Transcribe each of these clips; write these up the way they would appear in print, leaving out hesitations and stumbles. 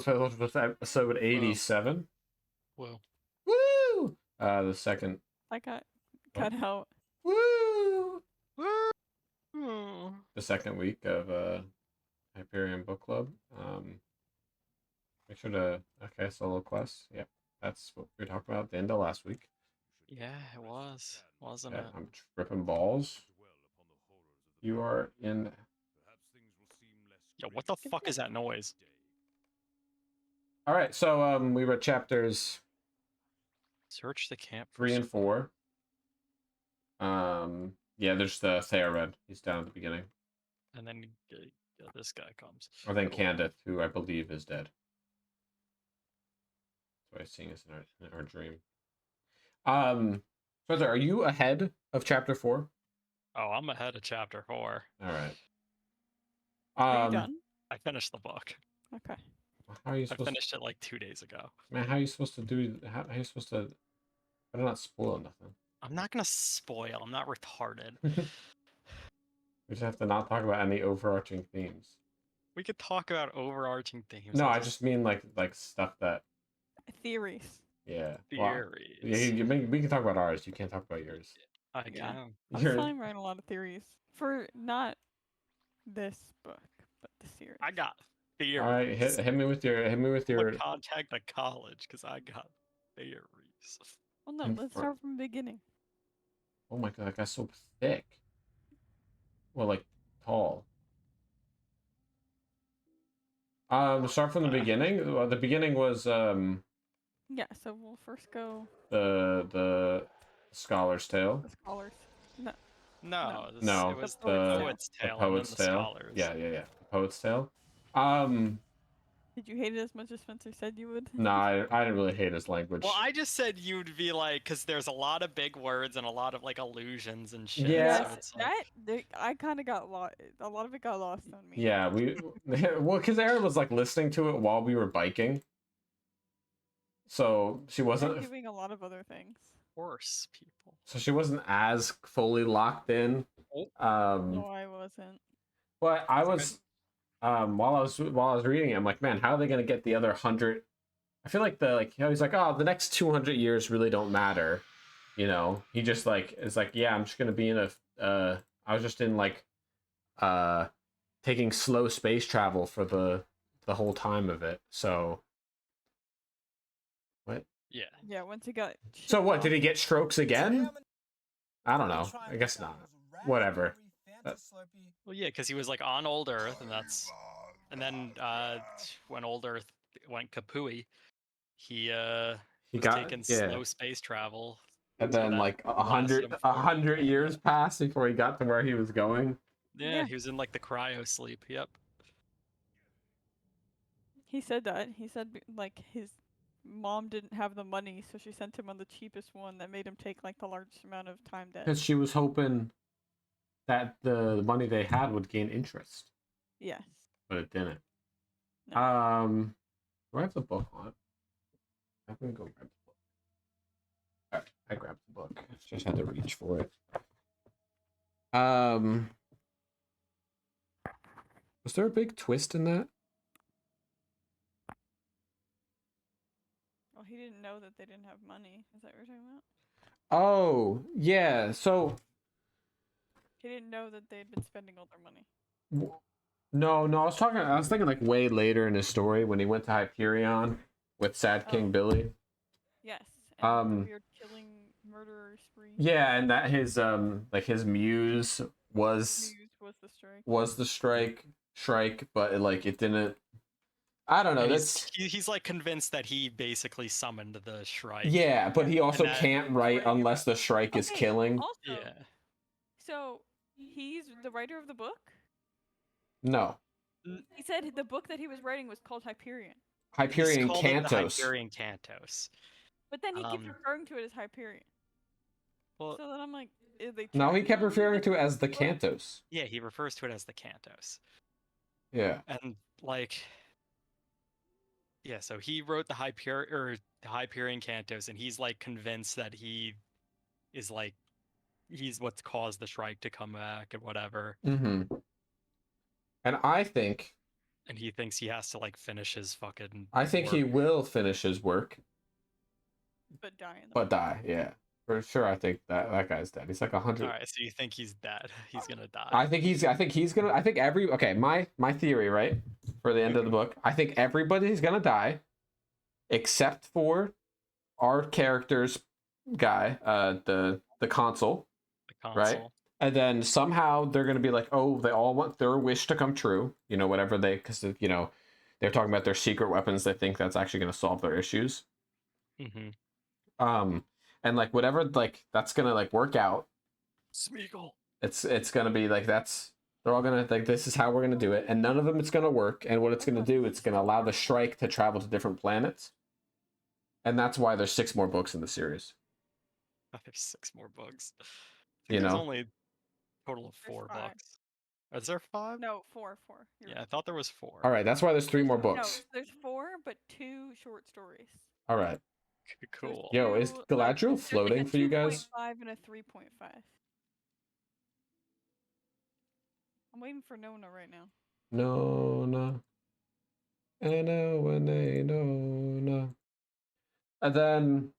So it was episode 87. Whoa. Woo! The second. I got cut out. Woo! Woo! The second week of Hyperion Book Club. Make sure to solo quests. Yep, that's what we talked about at the end of last week. Yeah, it was, wasn't it? I'm tripping balls. You are in. Yo, what the fuck is that noise? All right, so we read chapters Search the camp. 3 and 4. Yeah, there's the Theored. He's down at the beginning. And then this guy comes. Or then Candith, who I believe is dead. That's why I'm seeing us in our dream. Spencer, are you ahead of chapter 4? Oh, I'm ahead of chapter 4. All right. Are you done? I finished the book. Okay. How are you I supposed finished it like 2 days ago. Man, how are you supposed to do? How are you supposed to? I not spoil nothing. I'm not gonna spoil. I'm not retarded. We just have to not talk about any overarching themes. We could talk about overarching themes. No, I just mean like stuff that. Theories. Yeah. Theories. Well, we can talk about ours. You can't talk about yours. I can. I'm fine writing a lot of theories for not this book, but the series. I got theories. All right, hit me with your. Contact a college because I got theories. Well, no, let's start from the beginning. Oh my god, that guy's so thick. Well, like tall. Start from the beginning. Well, the beginning was Yeah, so we'll first go. The Scholar's Tale. The Scholars. No. No. It was the Poet's Tale. The Poet's Tale. Scholars. Yeah. The Poet's Tale. Did you hate it as much as Spencer said you would? No, I didn't really hate his language. Well, I just said you'd be like, because there's a lot of big words and a lot of like allusions and shit. Yeah. So I kind of got lost. A lot of it got lost on me. Yeah, well, because Erin was like listening to it while we were biking, so she wasn't doing a lot of other things. Horse people. So she wasn't as fully locked in. No, I wasn't. But I was. While I was reading it, I'm like, man, how are they gonna get the other 100? I feel like he's like, oh, the next 200 years really don't matter, you know. He just is like, yeah, I'm just gonna be in I was just in taking slow space travel for the whole time of it. So what? Yeah. Once he got. So what? Did he get strokes again? I don't know. I guess not. Whatever. Well, yeah, because he was like on Old Earth, and then when Old Earth went kapooey, he got taking slow space travel, and then like 100 years passed before he got to where he was going. Yeah, he was in like the cryo sleep. Yep. He said that. He said like his mom didn't have the money, so she sent him on the cheapest one that made him take like the largest amount of time dead. Because she was hoping that the money they had would gain interest. Yes. But it didn't. No. Do I have the book on? I'm gonna go grab the book. Alright, I grabbed the book. Just had to reach for it. Was there a big twist in that? Well, he didn't know that they didn't have money. Is that what you're talking about? Oh, yeah. So he didn't know that they'd been spending all their money. No, I was thinking like way later in his story when he went to Hyperion with Sad King Billy. Yes. And the weird killing murderer spree. Yeah, and that his muse was the strike, but it didn't. I don't know. He's like convinced that he basically summoned the Shrike. Yeah, but he also can't write unless the Shrike is killing. Also, yeah. So he's the writer of the book? No. He said the book that he was writing was called Hyperion. Hyperion Cantos. Hyperion Cantos. But then he keeps referring to it as Hyperion. Well, so then I'm like, no, he kept referring to it as the Cantos. Yeah, he refers to it as the Cantos. Yeah. And yeah, so he wrote the Hyperion Cantos, and he's like convinced that he is he's what's caused the Shrike to come back and whatever. Mm-hmm. And I think And he thinks he has to like finish his fucking. I think work. he will finish his work, but die. But die, yeah, for sure. I think that guy's dead. He's like 100. All right, so you think he's dead? He's gonna die. I think he's gonna. I think okay. My theory, right, for the end of the book. I think everybody's gonna die, except for our character's guy, the consul, right? And then somehow they're gonna be like, oh, they all want their wish to come true. You know, whatever because they're talking about their secret weapons. They think that's actually gonna solve their issues. Mm-hmm. And like whatever, like that's gonna like work out. Smeagol. It's gonna be like they're all gonna like this is how we're gonna do it, and none of them it's gonna work. And what it's gonna do, it's gonna allow the Shrike to travel to different planets, and that's why there's 6 more books in the series. There's 6 more books. There's only a total of 4 books. Is there 5? No, 4. Yeah, right. I thought there was 4. All right, that's why there's 3 more books. No, there's 4, but 2 short stories. All right. Cool. Yo, is Galadriel floating for you guys? 2.5 and a 3.5. I'm waiting for Nona right now. Nona. I know when they Nona. And then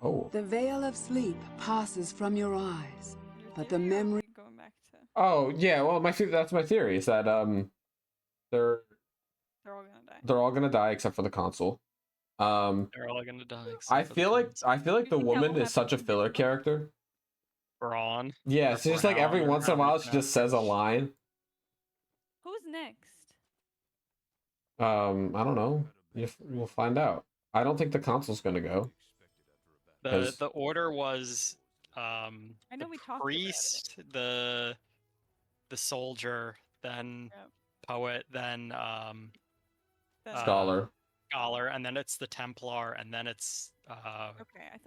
oh. The veil of sleep passes from your eyes, but the memory. Going back to. Oh yeah, well that's my theory is that they're all gonna die. They're all gonna die except for the consul. They're all gonna die. I feel like the woman is such a filler character. Braun. Yeah, it's just like every once in a while she just says a line. Who's next? I don't know. We'll find out. I don't think the consul's gonna go. The order was I know we talked priest, the soldier, then poet, then scholar, and then it's the Templar, and then it's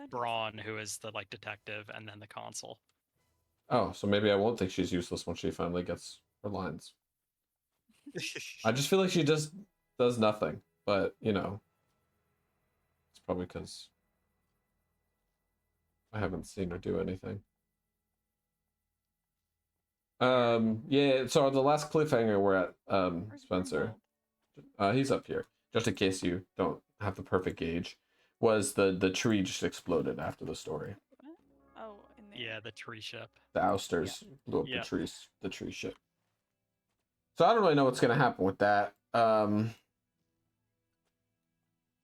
Braun, who is the like detective, and then the consul. Oh, so maybe I won't think she's useless when she finally gets her lines. I just feel like she just does nothing, but it's probably because I haven't seen her do anything. Yeah, so the last cliffhanger we're at, Spencer, he's up here, just in case you don't have the perfect gauge, was the tree just exploded after the story. Oh, in there. Yeah, the tree ship. The ousters blew up the tree ship. So I don't really know what's gonna happen with that. I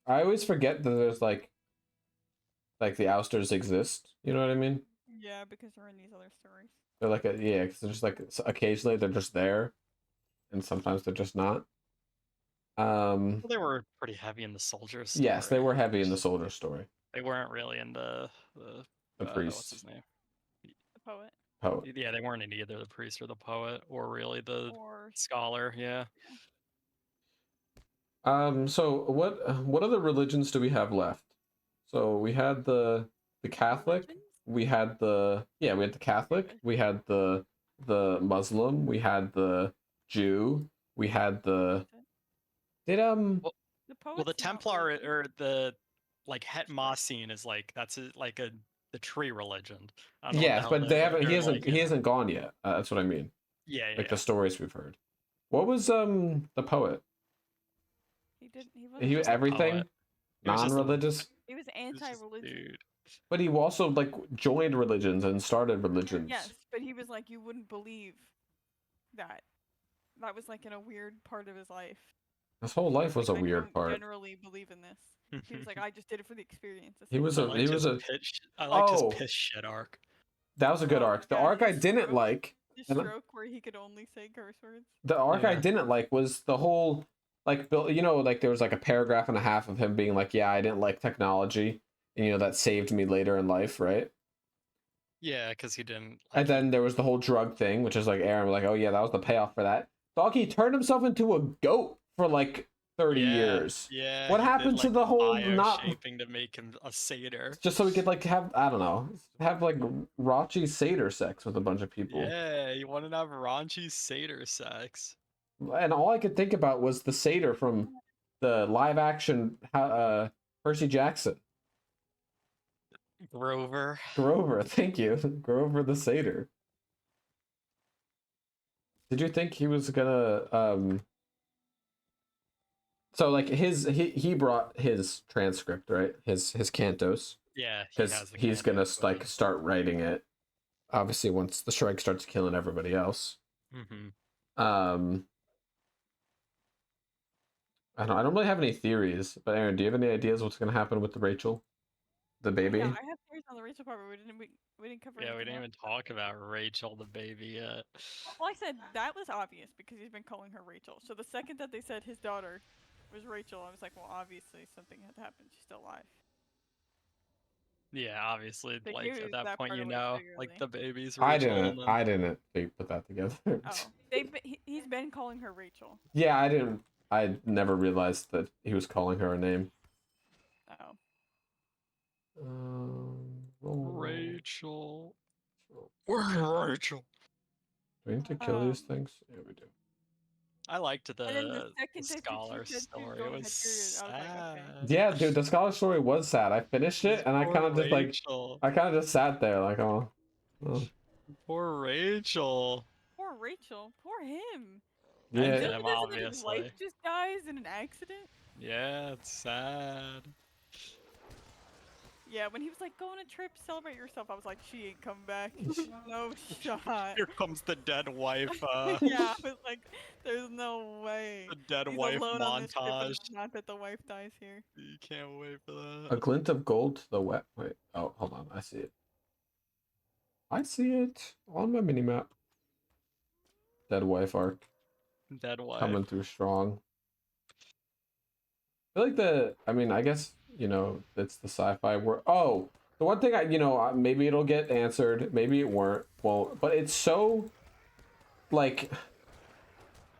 always forget that there's like the ousters exist. You know what I mean? Yeah, because they're in these other stories. They're like because they're just like occasionally they're just there, and sometimes they're just not. Well, they were pretty heavy in the soldier story. Yes, they were heavy in the soldier story. They weren't really in the priest. What's his name? The poet. Yeah, they weren't in either the priest or the poet, or really the scholar. Yeah. So what other religions do we have left? So we had the Catholic. We had the Catholic. We had the Muslim. We had the Jew. We had the the Templar or the like Het Mossine is like the tree religion. Yes, but they haven't. He hasn't gone yet. That's what I mean. Yeah. Like the stories we've heard. What was the poet? He was everything. Non-religious. He was anti-religion. But he also like joined religions and started religions. Yes, but he was like, you wouldn't believe that. That was like in a weird part of his life. His whole life was a weird part. Generally believe in this. He was like, I just did it for the experience. I liked his piss shit arc. That was a good arc. The arc I didn't like. The stroke where he could only say curse words. The arc I didn't like was the whole like Bill. Like there was like a paragraph and a half of him being like, "Yeah, I didn't like technology, and that saved me later in life," right? Yeah, because he didn't. And then there was the whole drug thing, which is like Erin was like, "Oh yeah, that was the payoff for that." Doggy turned himself into a goat for like 30 years. Yeah. What happened to the whole not shaping to make him a satyr? Just so we could like have like raunchy satyr sex with a bunch of people. Yeah, you wanted to have raunchy satyr sex. And all I could think about was the satyr from the live action Percy Jackson. Grover. Grover, thank you. Grover the Satyr. Did you think he was gonna so like he brought his transcript, right? His cantos. Yeah, Because he's gonna like start writing it. Obviously, once the strike starts killing everybody else. Mm-hmm. I don't really have any theories, but Erin, do you have any ideas what's gonna happen with the Rachel, the baby? Yeah, I have theories on the Rachel part, but we didn't cover. Yeah, we didn't even talk about Rachel, the baby, yet. Well, I said that was obvious because he's been calling her Rachel. So the second that they said his daughter was Rachel, I was like, well, obviously something had happened. She's still alive. Yeah, obviously, They like used at that that point, part you away know, figuratively. like the baby's Rachel. I didn't put that together. Oh, he's been calling her Rachel. Yeah, I didn't. I never realized that he was calling her a name. Oh. Rachel. Where's Rachel? Do we need to kill these things? Yeah, we do. I liked And then the the second scholar that she said she story. was It going was Hyperion, I was like, okay. Yeah, dude, the scholar story was sad. I finished it and I kind of just like, I kind of just sat there like, oh. Poor Rachel. Poor Rachel. Poor him. Yeah. And Him, then his wife obviously. just dies in an accident. Yeah, it's sad. Yeah, when he was like, go on a trip, celebrate yourself, I was like, she ain't come back. No shot. Here comes the dead wife. Yeah, I was like, there's no way. The dead He's wife alone on this trip, and montage. it's not that the wife dies here. You can't wait for that. A glint of gold to the wet. Wait, oh, hold on. I see it. I see it on my minimap. Dead wife arc. Dead wife. Coming through strong. I feel like I mean, I guess, you know, it's the sci-fi world. Oh, the one thing maybe it'll get answered. Maybe it won't. Well, but it's so, like,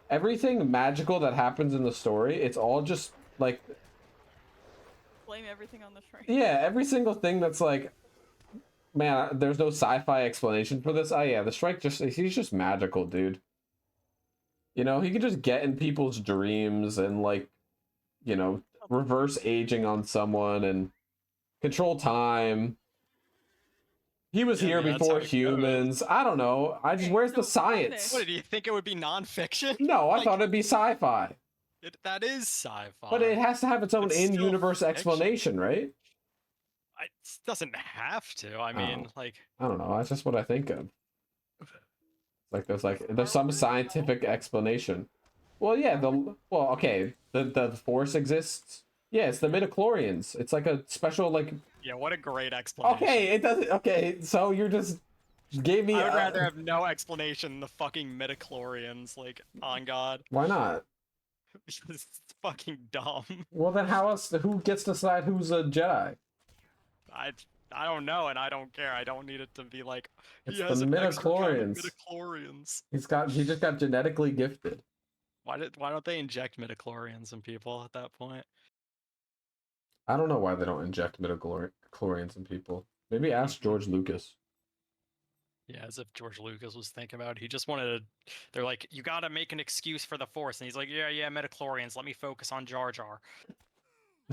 everything magical that happens in the story, it's all just, like... Blame everything on the shrine. Yeah, every single thing that's like, man, there's no sci-fi explanation for this. Oh yeah, the strike he's just magical, dude. You know, he can just get in people's dreams and like, you know, reverse aging on someone and control time. He was here before humans. I don't know. Where's the science? What, did you think it would be non-fiction? No, I thought it'd be sci-fi. That is sci-fi. But it has to have its own in-universe explanation, right? It doesn't have to. I mean, like... I don't know. That's just what I think of. There's some scientific explanation. Well, yeah, okay, the Force exists. Yeah, it's the midichlorians. It's like a special, like... Yeah, what a great explanation. Okay, it doesn't... Okay, so you just gave me... I would rather have no explanation than the fucking midichlorians, like, on God. Why not? It's fucking dumb. Well, then how else... Who gets to decide who's a Jedi? I don't know, and I don't care. I don't need it to be like, it's he has the midichlorians. Midichlorians. He just got genetically gifted. Why don't they inject midichlorians in people at that point? I don't know why they don't inject midichlorians in people. Maybe ask George Lucas. Yeah, as if George Lucas was thinking about it. He just wanted to... They're like, you gotta make an excuse for the Force. And he's like, yeah, midichlorians. Let me focus on Jar Jar.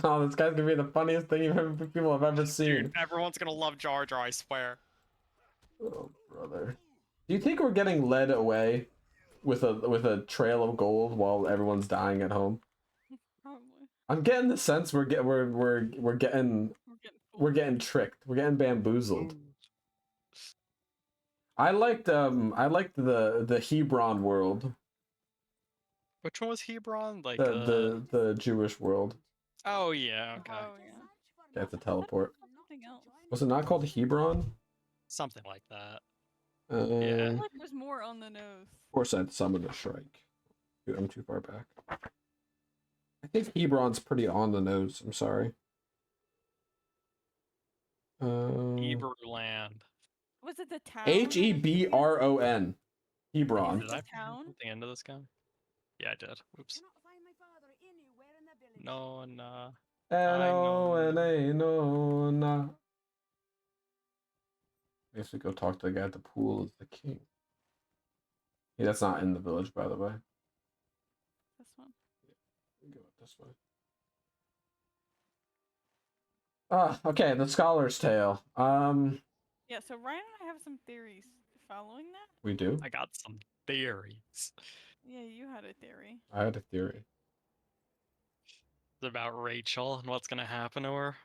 Oh, this guy's gonna be the funniest thing people have ever seen. Dude, everyone's gonna love Jar Jar, I swear. Oh, brother. Do you think we're getting led away with a trail of gold while everyone's dying at home? Probably. I'm getting the sense we're getting tricked. We're getting bamboozled. I liked the Hebron world. Which one was Hebron? Like the Jewish world. Oh yeah, okay. Oh yeah. That's a teleport. Something else. Was it not called Hebron? Something like that. Yeah. I feel like there's more on the nose. Force I'd summon a strike. Dude, I'm too far back. I think Hebron's pretty on the nose. I'm sorry. Hebrew land. Was it the town? Hebron. Hebron. Did I put the end of this guy? Yeah, I did. Oops. No, nah. N-O-N-A-No-Na. I guess we go talk to the guy at the pool as the king. Yeah, that's not in the village, by the way. This one. We go this way. Okay, the Scholar's Tale. Yeah, so Ryan and I have some theories following that. We do? I got some theories. Yeah, you had a theory. I had a theory. It's about Rachel and what's gonna happen to her.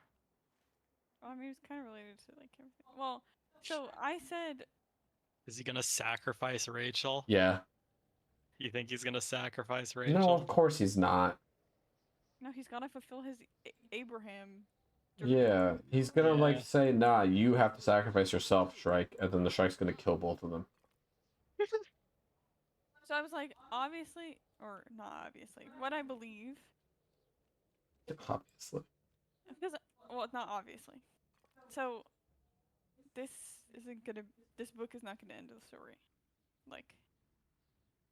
Well, I mean, it's kind of related to like everything. Well, so I said, Is he gonna sacrifice Rachel? Yeah. You think he's gonna sacrifice No, Rachel? of course he's not. no, he's gotta fulfill his Abraham dream. Yeah, he's gonna like Yeah. say, "Nah, you have to sacrifice yourself, Shrike," and then the Shrike's gonna kill both of them. So I was like, obviously, or not obviously, what I believe, Obviously. because, well, not obviously. So this this book is not gonna end the story. Like,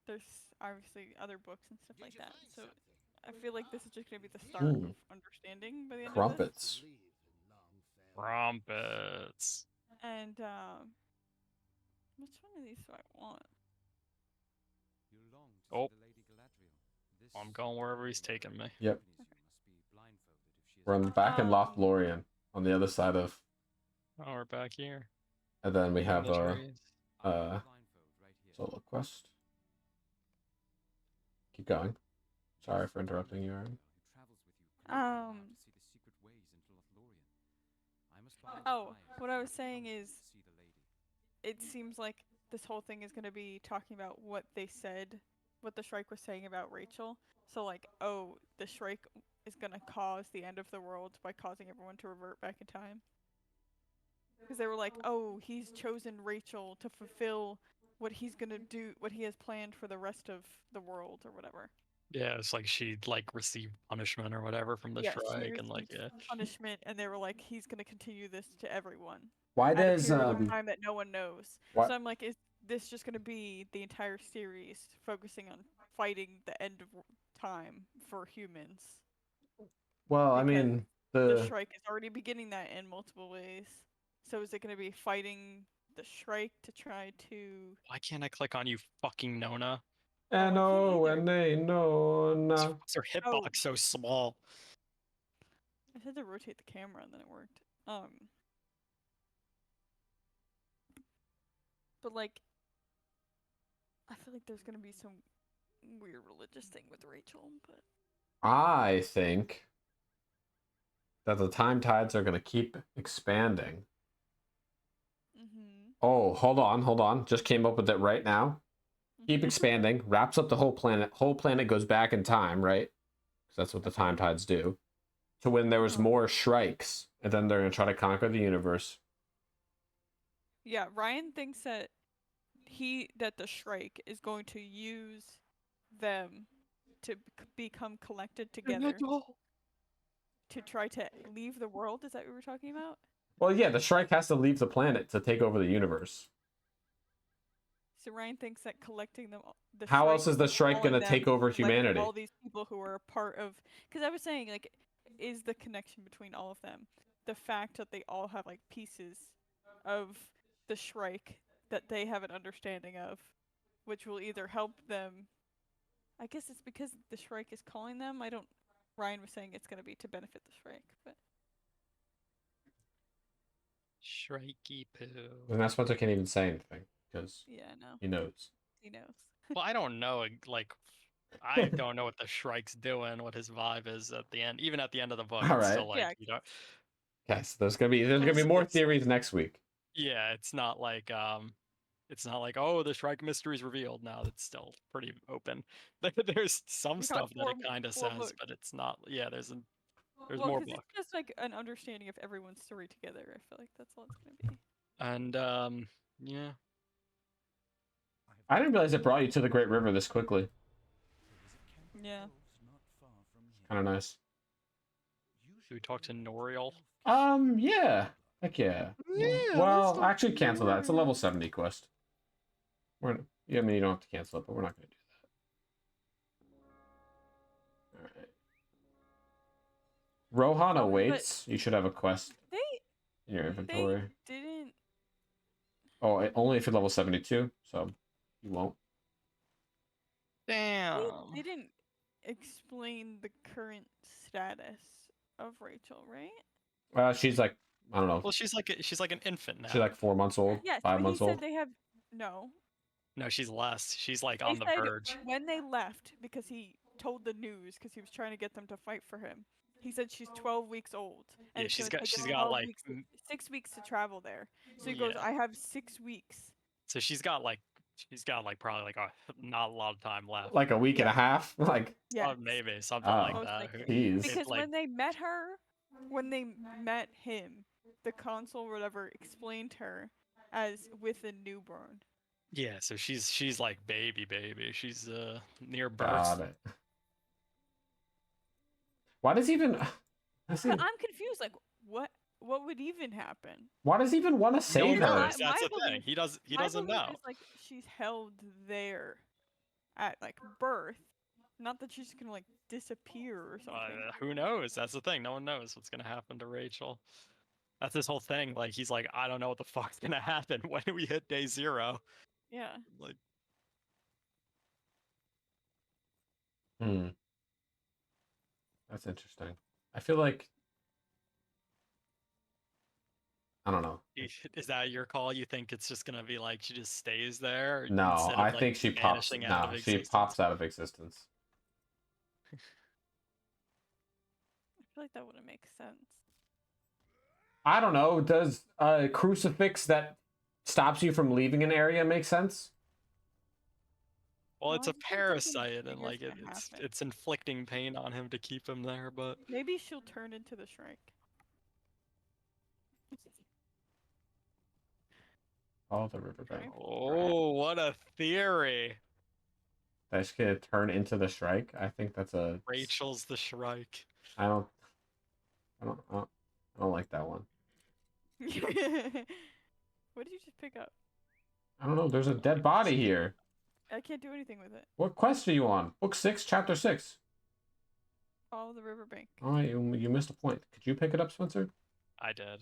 there's obviously other books and stuff like that. So I feel like this is just gonna be the start of understanding by the end of this. Crumpets. Crumpets. And which one of these do I want? Oh. I'm going wherever he's taking me. Yep. We're back in Lothlorien, on the other side of. Oh, we're back here. And then we have The trees. solo quest. Keep going. Sorry for interrupting you, Erin. Oh, what I was saying is, it seems like this whole thing is going to be talking about what they said, what the Shrike was saying about Rachel. So like, oh, the Shrike is going to cause the end of the world by causing everyone to revert back in time. Because they were like, oh, he's chosen Rachel to fulfill what he's going to do, what he has planned for the rest of the world or whatever. Yeah, it's like she like received punishment or whatever from the Shrike, and like punishment, and they were like, he's gonna continue this to everyone. Why at a does period of time that no one knows? What? So I'm like, is this just gonna be the entire series focusing on fighting the end of time for humans? Well, I Because mean, the Shrike is already beginning that in multiple ways. So is it gonna be fighting the Shrike to try to? Why can't I click on you, fucking Nona? N-O-N-A-Nona. Why's her hitbox so small? I had to rotate the camera and then it worked. But like, I feel like there's gonna be some weird religious thing with Rachel, but I think that the time tides are gonna keep expanding. Oh, hold on. Just came up with it right now. Keep expanding, wraps up the whole planet. Whole planet goes back in time, right? Because that's what the time tides do. To when there was more Shrikes, and then they're gonna try to conquer the universe. Yeah, Ryan thinks that the Shrike is going to use them to become collected together to try to leave the world. Is that what we were talking about? Well, yeah, the Shrike has to leave the planet to take over the universe. So Ryan thinks that collecting them, how else is the Shrike gonna take over humanity? All these people who are a part of, because I was saying, like, is the connection between all of them the fact that they all have like pieces of the Shrike that they have an understanding of, which will either help them. I guess it's because the Shrike is calling them. Ryan was saying it's gonna be to benefit the Shrike, but. Shrikey poo. And that's Spencer can't even say anything because he knows. He knows. Well, I don't know. Like, I don't know what the Shrike's doing. What his vibe is at the end. Even at the end of the book, All it's right. still like Okay, so there's gonna be more theories next week. Yeah, it's not like oh, the Shrike mystery is revealed. Now it's still pretty open. There's some stuff that it kind of says, but it's not. Yeah, there's more book. It's just like an understanding of everyone's story together. I feel like that's all it's gonna be. And yeah. I didn't realize it brought you to the Great River this quickly. Yeah. Kind of nice. Should we talk to Noriel? Yeah. Heck yeah. Well, actually cancel that. It's a level 70 quest. I mean, you don't have to cancel it, but we're not going to do that. Alright. Rohan awaits. You should have a quest in your inventory. They didn't... Oh, only if you're level 72, so you won't. Damn. They didn't explain the current status of Rachel, right? She's like, I don't know. Well, she's like an infant now. She's like 4 months old, Yes, 5 but he months said old. they have no. No, she's less. She's like They on the said verge. when they left because he told the news because he was trying to get them to fight for him. He said she's 12 weeks old and Yeah, it's she's gonna got take she's them got 12 like weeks, 6 weeks to travel there. So he goes, yeah. I have 6 weeks. So she's got like probably like not a lot of time left. Like a week and a Yeah. half. Like, Yeah, Maybe something Oh. like most that. likely. jeez. Because like- when they met her, when they met him, the consul or whatever explained her as with a newborn. Yeah, so she's like baby. She's near birth. Got it. Why does he even? But I'm confused. Like, what would even happen? Why does he even want to No save one her? knows. That's the thing. He My doesn't belief know. is like she's held there at like birth, not that she's gonna like disappear or something. Who knows? That's the thing. No one knows what's gonna happen to Rachel. That's his whole thing. Like he's like, I don't know what the fuck's gonna happen when we hit day 0. Yeah. Like That's interesting. I feel like I don't know. is that your call? You think it's just gonna be like she just stays there? No, instead of, I like, think she pops. vanishing out No, of she existence? pops out of existence. I feel like that wouldn't make sense. I don't know. Does a crucifix that stops you from leaving an area make sense? Well, No, it's I a just don't think parasite, and anything like is gonna it's happen. it's inflicting pain on him to keep him there. But Maybe she'll turn into the Shrike. Oh, the riverbank. oh, what a theory! That's gonna turn into the Shrike. I think that's a. Rachel's the Shrike. I don't like that one. What did you just pick up? I don't know. There's a dead body here. I can't do anything with it. What quest are you on? Book 6, chapter 6. Follow the riverbank. Oh, you missed a point. Could you pick it up, Spencer? I did.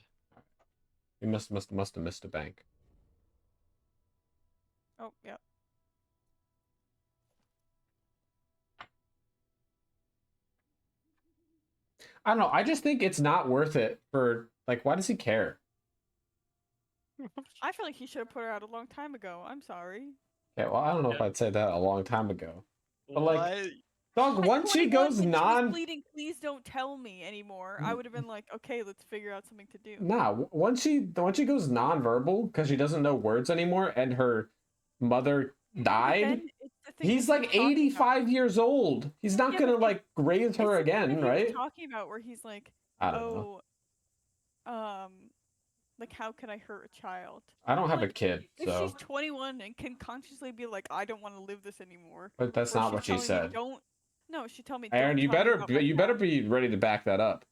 You must have missed a bank. Oh, yeah. I don't know. I just think it's not worth it for like. Why does he care? I feel like he should have put her out a long time ago. I'm sorry. Yeah. Well, I don't know if Yeah. I'd say that a long time ago. But, like, What? Dog, At once she 21, goes when she was non. bleeding, please don't tell me anymore. I would have been like, okay, let's figure out something to do. Nah. Once she goes non-verbal because she doesn't know words anymore, and her mother But died. then it's the thing He's that he like was talking about. 85 years old. He's not Yeah, gonna but like raise It's her the thing again, that he right? was talking about where he's like, I don't know. like how could I hurt a child? I don't have a like, kid, If so. she's 21 and can consciously be like, I don't want to live this anymore. But that's or not she's what she telling me, said. Don't. No, she told me. Aaron, don't you tell me better about my you better past." be ready to back that up.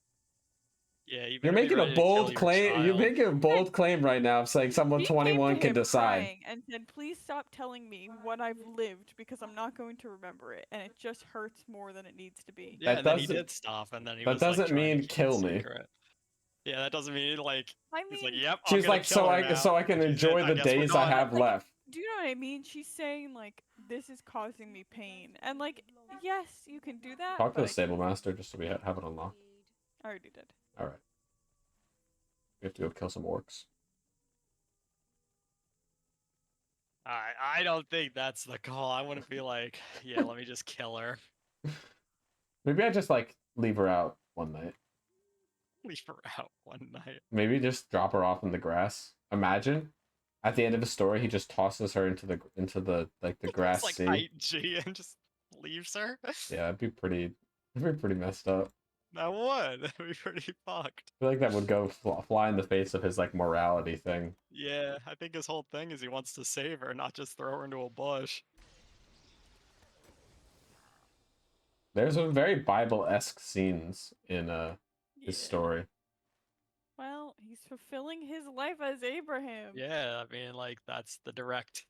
Yeah, you You're better be making a ready to kill bold your claim. You're child. making a bold claim right now of saying someone She came 21 to can him decide. crying and said, "Please stop telling me what I've lived because I'm not going to remember it, and it just hurts more than it needs to be." Yeah, That and then he doesn't- did stop, and then he that was like, doesn't trying to mean keep kill the me. secret. Yeah, that doesn't mean like I he's mean, like, yep. I'm She's gonna like, kill her now. so I can She's enjoy dead. I the guess we're days I done. have Like, left. do you know what I mean? She's saying like, "This is causing me pain," and like, yes, you can do that. Talk to but the stable master just so we have it unlocked. I already did. All right. We have to go kill some orcs. I don't think that's the call. I wouldn't be like, yeah, let me just kill her. Maybe I just like leave her out one night. Leave her out one night. Maybe just drop her off in the grass. Imagine, at the end of the story, he just tosses her into the like the grass It's like sea. height G and just leaves her. Yeah, it'd be pretty messed up. That would. That'd be pretty fucked. I feel like that would go fly in the face of his like morality thing. Yeah, I think his whole thing is he wants to save her, not just throw her into a bush. There's some very Bible-esque scenes in his Yeah. story. Well, he's fulfilling his life as Abraham. Yeah, I mean, like, that's the direct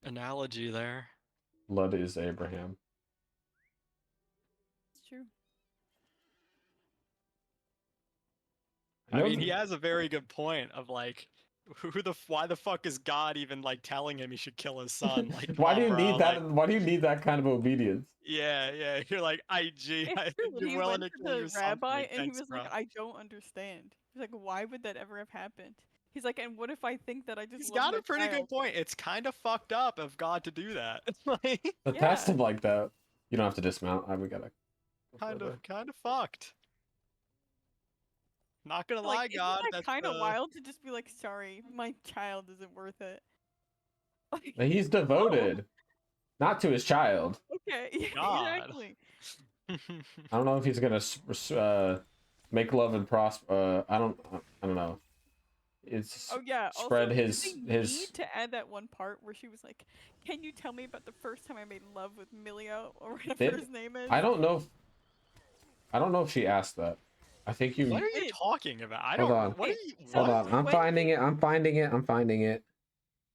analogy there. Blood is Abraham. It's true. I mean, he has a very good point of like, Why the fuck is God even like telling him he should kill his son? Like, Why do you bro, need that? like, Why do you need that kind of obedience? yeah. You're like, IG, It's true. you're He willing went to to kill the your son for rabbi me. and he Thanks, was bro. like, I don't understand. He's like, why would that ever have happened? He's like, and what if I think that I just He's love got my a pretty child? good point. It's kind of fucked up of God to do that. Like, To Yeah. test him like that. You don't have to dismount. We gotta. kind of fucked. Not gonna lie, Like, isn't God. that That's kind of wild to just be like, sorry, my child isn't worth it? Like, He's devoted, not to his child. okay, yeah, God. exactly. I don't know if he's gonna make love and prosper. I don't know. It's Oh yeah. spread Also, his did they his. need to add that one part where she was like, "Can you tell me about the first time I made love with Milio or whatever Did- his name is?" I don't know. I don't know if she asked that. I think you. What are you Wait. talking about? I Hold don't. on. What are you? So Hold What? on. I'm when finding it. I'm finding it. I'm finding it.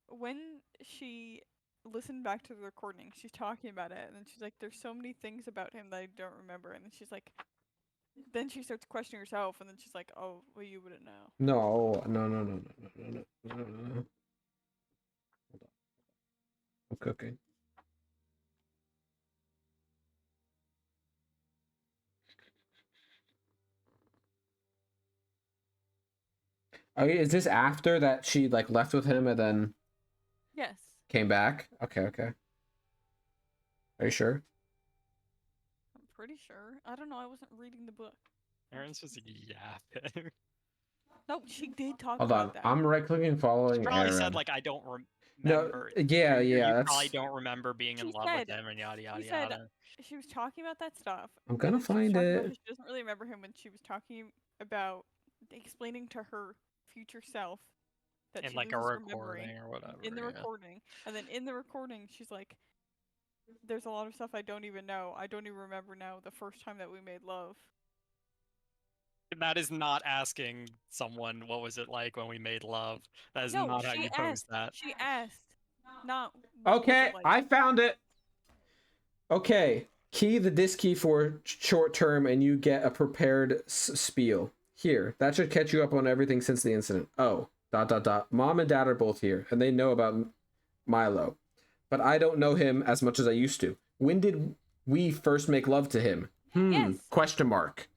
When she listened back to the recording, she's talking about it, and then she's like, "There's so many things about him that I don't remember," and then she's like, then she starts questioning herself, and then she's like, "Oh, well, you wouldn't know." No. Hold on. I'm cooking. Okay, is this after that she like left with him and then Yes. came back? Okay. Are you sure? I'm pretty sure. I don't know. I wasn't reading the book. Erin's just yapping. No, she did talk Hold on. about that. I'm right-clicking following She probably Erin. said like, I don't No, remember. yeah. You That's. probably don't remember being in She love with said- him and yada yada she said- yada. She was talking about that stuff. I'm gonna and then she was find talking about it. how she doesn't really remember him when she was talking about explaining to her future self that In she like a loses her memory recording or whatever. in the yeah. recording, and then in the recording she's like, "There's a lot of stuff I don't even know. I don't even remember now the first time that we made love." That is not asking someone what was it like when we made love. That is No, not how she you pose asked. that. She asked, not what was Okay, it like? I found it. Okay, key the disk key for short term, and you get a prepared spiel. Here, that should catch you up on everything since the incident. Oh, ... Mom and Dad are both here, and they know about Milo, but I don't know him as much as I used to. When did we first make love to him? Yes. Question mark.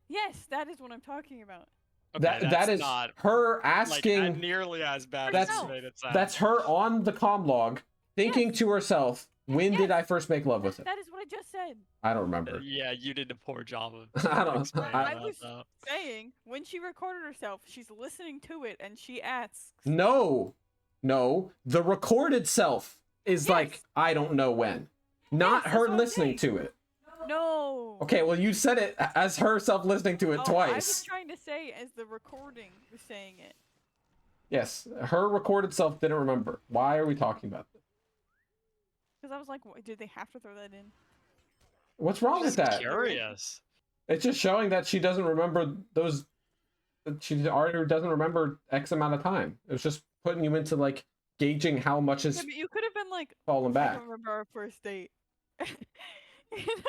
Yes, that is what I'm talking about. Okay, That is not her like asking. nearly as bad That's- as you made it sound. That's her on the comm log, thinking Yes. to herself, when did Yes. I first make love with him? That is what I just said. I don't remember. Yeah, you did a poor job of I don't- explaining I that, was- though. Saying when she recorded herself, she's listening to it and she asks. No. The recorded self is Yes. like, I don't know when. Not Yes, her that's what I'm listening saying. to it. No. Okay, well, you said it as herself listening to it Oh, I was twice. trying to say as the recording was saying it. Yes, her recorded self didn't remember. Why are we talking about this? Because I was like, did they have to throw that in? What's wrong with Just that? curious. It's just showing that she doesn't remember those. That she already doesn't remember X amount of time. It was just putting you into like gauging how much Yeah, is but you could have been like, falling I back. don't remember our first date. You know what I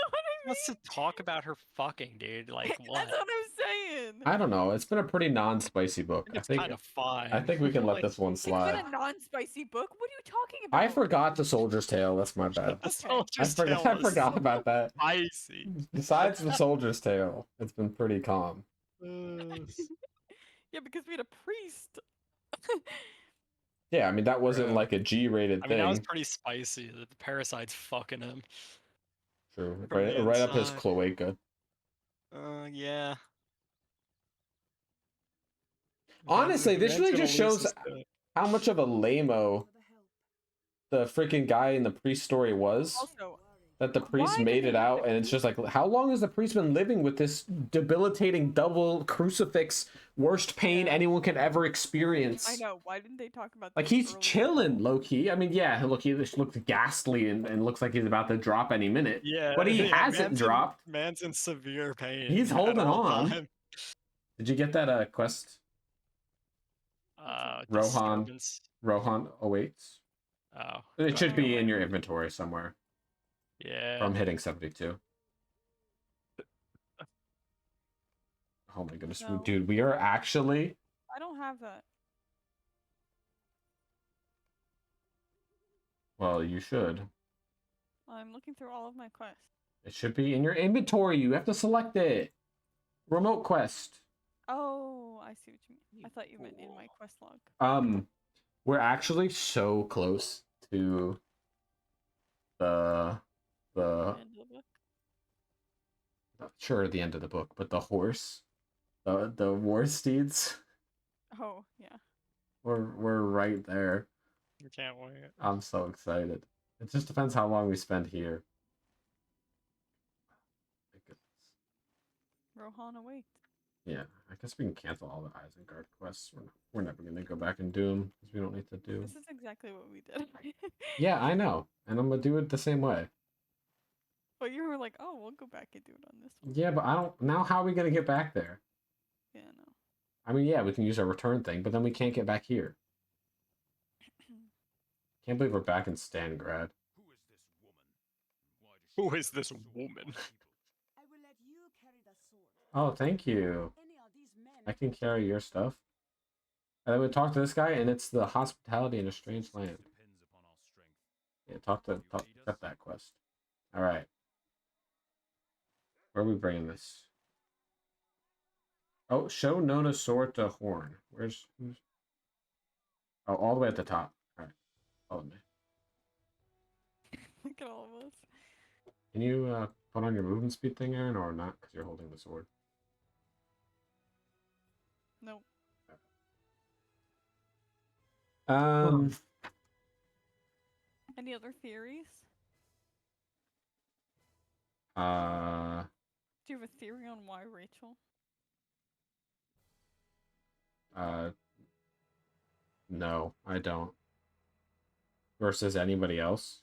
mean? Wants to talk about her fucking, dude. Like, what? That's what I'm saying. I don't know. It's been a pretty non-spicy book. It's kind of fine. I think we can let Like, this one It's slide. been a non-spicy book. What are you talking about? I forgot the Soldier's Tale. That's my bad. The Okay. Soldier's Tale I was forgot about that. spicy. Besides the Soldier's Tale, it's been pretty calm. Yeah, because we had a priest. Yeah, I mean that wasn't Bro. like a G-rated I thing. mean, that was pretty spicy. The parasite's fucking him. True. from the Right up his inside. cloaca. Yeah. Honestly, this Man's really gonna just lose shows his shit. how much of a lame-o the freaking guy in the priest story was. Also, That the priest Why did made they it make out, the and it's just like, how long has the priest been living with this debilitating double crucifix, worst pain Yeah. anyone can ever experience? I know. Why didn't they talk about Like, this he's earlier? chilling, low-key. I mean, yeah, look, he just looks ghastly and looks like he's about to drop any minute. Yeah, But he yeah, hasn't dropped. Man's in severe pain. He's at holding all on. time. Did you get that quest? Rohan. Disturbance. Rohan awaits. Oh. It should be Oh. in your inventory somewhere Yeah. from hitting 72. Oh my goodness, No. dude, we are actually... I don't have that. Well, you should. I'm looking through all of my quests. It should be in your inventory. You have to select it. Remote quest. Oh, I see what you mean. I thought you meant in my quest log. We're actually so close to the End of the book. sure the end of the book, but the horse, the war steeds, Oh, yeah. we're right there. You can't wait. I'm so excited. It just depends how long we spend here. My goodness. Rohan awaits. Yeah, I guess we can cancel all the Isengard quests. We're never gonna go back and do them because we don't need to do. This is exactly what we did. Yeah, I know, and I'm gonna do it the same way. But you were like, oh, we'll go back and do it on this one. Yeah, but I don't. Now, how are we gonna get back there? Yeah, no. I mean, yeah, we can use our return thing, but then we can't get back here. Can't believe we're back in Stangrad. Who is this woman? I will let you carry the sword. Oh, thank you. Any of these men I can carry your stuff. And then we talk to this guy, and it's the hospitality in a strange land. Yeah, got that quest. All right. Where are we bringing this? Oh, show Nona's sword to Horn. Who's? Oh, all the way at the top. All right, follow me. Look at all of us. Can you put on your movement speed thing, Erin, or not? Because you're holding the sword. Nope. Any other theories? Do you have a theory on why Rachel? No, I don't. Versus anybody else.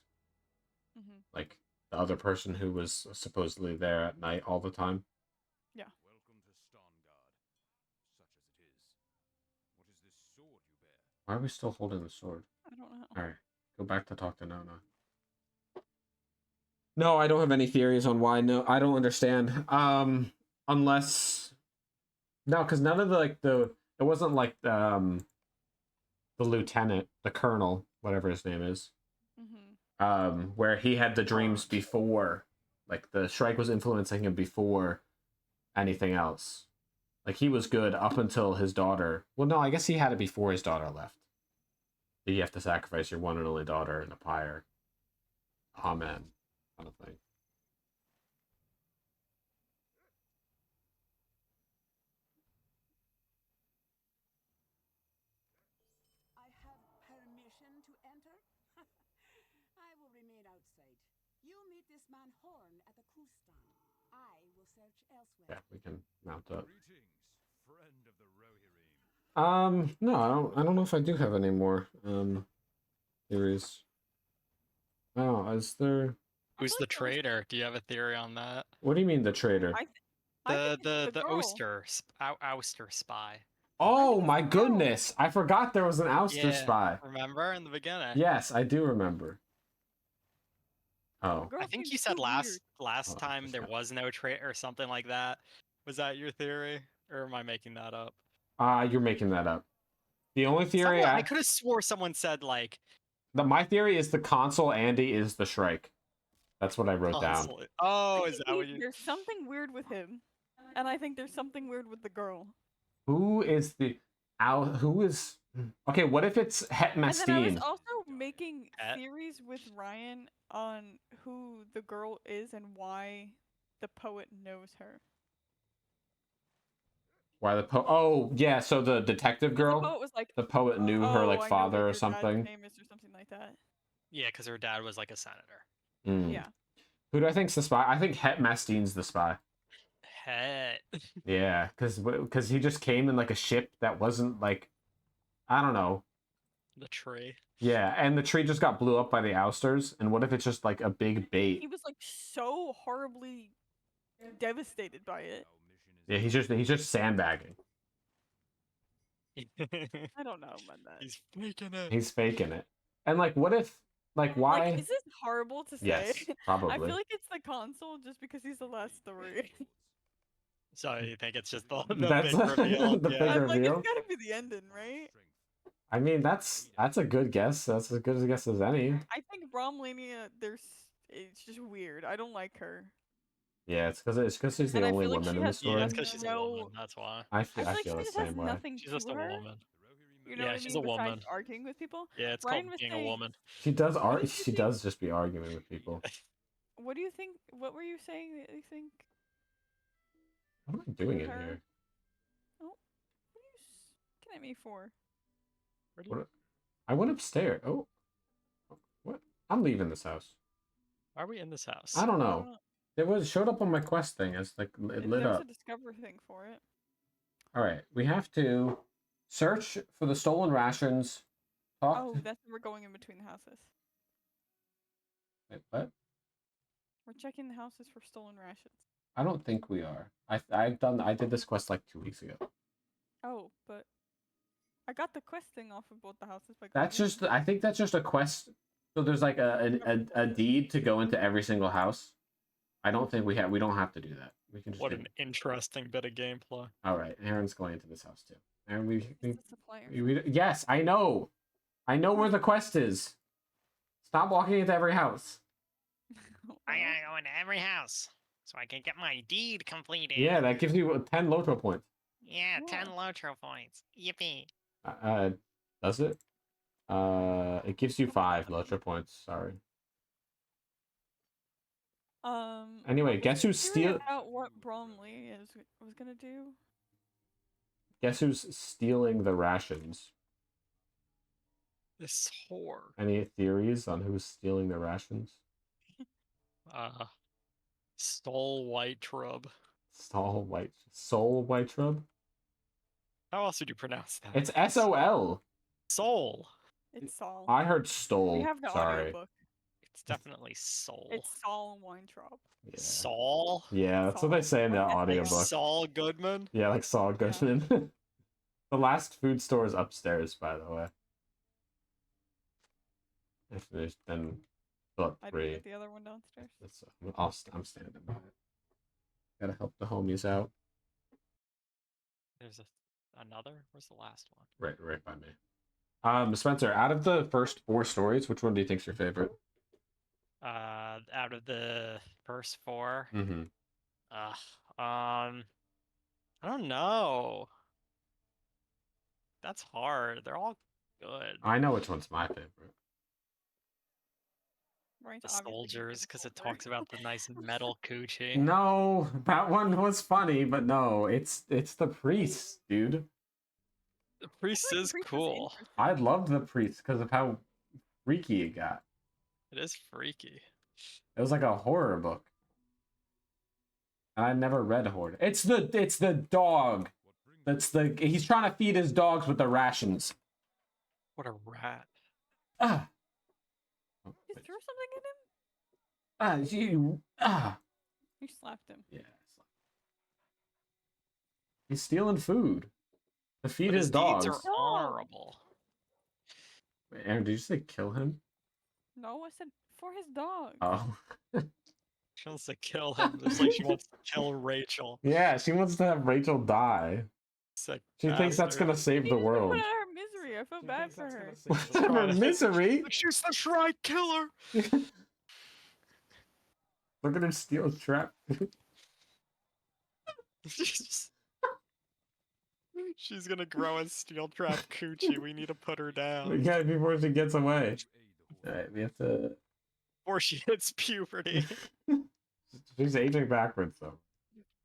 Mm-hmm. Like the other person who was supposedly there at night all the time. Yeah. Welcome to Starngard, such as it is. What is this sword you bear? Why are we still holding the sword? I don't know. All right, go back to talk to Nona. No, I don't have any theories on why. No, I don't understand. Unless no, because none of the it wasn't like the lieutenant, the colonel, whatever his name is. Mm-hmm. Where he had the dreams before, like the Shrike was influencing him before anything else. Like he was good up until his daughter. Well, no, I guess he had it before his daughter left. You have to sacrifice your one and only daughter in a pyre. Amen. Kind of thing. I have permission to enter? I will remain outside. You meet this man Horn at the Kustan. I will search elsewhere. Yeah, we can mount up. Greetings, friend of the Rohirrim. No, I don't know if I do have any more theories. Oh, is there? Who's the traitor? Do you have a theory on that? What do you mean the traitor? The girl. ouster spy. Oh it's my the girl. goodness! I forgot there was an ouster spy. Remember in the beginning? Yes, I do remember. Oh, Girl I think seems you said so last weird. time there was no traitor or something like that. Was that your theory, or am I making that up? you're making that up. The only theory I could have swore someone said like my theory is the consul Andy is the Shrike. That's what I wrote down. consulate. Oh, I is think that what you? There's something weird with him, and I think there's something weird with the girl. Who is the who is okay? What if it's Het And then I was Mastine? also making Het? theories with Ryan on who the girl is and why the poet knows her. Why the Oh yeah, so the detective The girl. poet was like, The poet knew her "Oh, like I know father what or your something. dad's name is," or something like that. Yeah, because her dad was like a senator. Mm. Yeah. Who do I think's the spy? I think Het Mastine's the spy. Het. Yeah, because he just came in like a ship that wasn't like, I don't know. The tree. Yeah, and the tree just got blew up by the ousters. And what if it's just like a big bait? He was like so horribly devastated by it. Yeah, he's just sandbagging. I don't know about that. He's faking it. He's faking it. And like, what if why? Like, is this horrible to say? Yes, I probably. feel like it's the consul just because he's the last story. So you think it's just the That's big reveal? the Yeah. big I'm like, reveal? it's gotta be the ending, right? I mean, that's a good guess. That's as good a guess as any. I think Bromlania, it's just weird. I don't like her. Yeah, it's because she's the And I only feel like woman she in the has story. Yeah, it's because she's a woman. no. That's why. I I feel feel like the she just has same way. nothing She's to just a her. woman. You know Yeah, what I she's mean? a woman. Besides arguing with people. Yeah, it's Ryan called was being a saying- woman. She does What art. did you She think? does just be arguing with people. What do you think? What were you saying that you think? What am I doing in Her- here? Oh, what are you looking at me for? Where do you- What? I went upstairs. Oh, what? I'm leaving this house. Why are we in this house? I don't know. It showed up on my quest thing as like it lit There's up. a discover thing for it. All right, we have to search for the stolen rations. Talk. Oh, that's when we're going in between the houses. Wait, what? We're checking the houses for stolen rations. I don't think we are. I did this quest like 2 weeks ago. Oh, but I got the quest thing off of both the houses. By That's going in. just. I think that's just a quest. So there's like a deed to go into every single house. I don't think we don't have to do that. We can just. What do- an interesting bit of gameplay. All right, Aaron's going into this house too. And It's the supplier. yes, I know where the quest is. Stop walking into every house. I gotta go into every house so I can get my deed completed. Yeah, that gives you 10 Lotro points. Yeah, 10 Cool. Lotro points. Yippee. Does it? It gives you 5 Lotro points. Sorry. Anyway, guess who's Figuring out what Bromley was gonna do. Guess who's stealing the rations? This whore. Any theories on who's stealing the rations? Stole White Trub. Soul White Trub? How else would you pronounce that? It's SOL. Soul. It's Saul. I heard stole. We have the Sorry. audiobook. It's definitely Soul. It's Saul Weintraub. Yeah. Saul? Yeah, that's what they say in the Like that, audiobook. Saul Goodman? Yeah, like Saul Goodman. The last food store is upstairs, by the way. If there's then but I didn't 3. get the other one downstairs. I'm standing by it. Gotta help the homies out. There's another? Where's the last one? Right by me. Spencer, out of the first 4 stories, which one do you think's your favorite? Out of the first 4, Mm-hmm. I don't know. That's hard. They're all good. I know which one's my favorite. Ryan's The obviously gonna soldiers, get because it Soldier. talks about the nice metal coochie. No, that one was funny, but no, it's the priest, dude. The priest I feel like is the priest cool. interesting. I loved the priest because of how freaky it got. It is freaky. It was like a horror book. I never read horror. It's the dog. He's trying to feed his dogs with the rations. What a rat. Ah. Oh, You wait. threw something at him? You slapped him. Yeah. He's stealing food to feed But his dogs. deeds are honorable. Wait, Aaron, did you say kill him? No, I said for his dog. Oh. She wants to kill him. It's like she wants to kill Rachel. Yeah, she wants to have Rachel die. Sick She thinks that's bastard. gonna save She the needs to put world. out her misery. I feel bad for her. Her misery. She's the Shrike Killer. Look at her steel trap. She's gonna grow a steel trap coochie. We need to put her down Yeah, before she gets away. Alright, we have to. before she hits puberty. She's aging backwards though.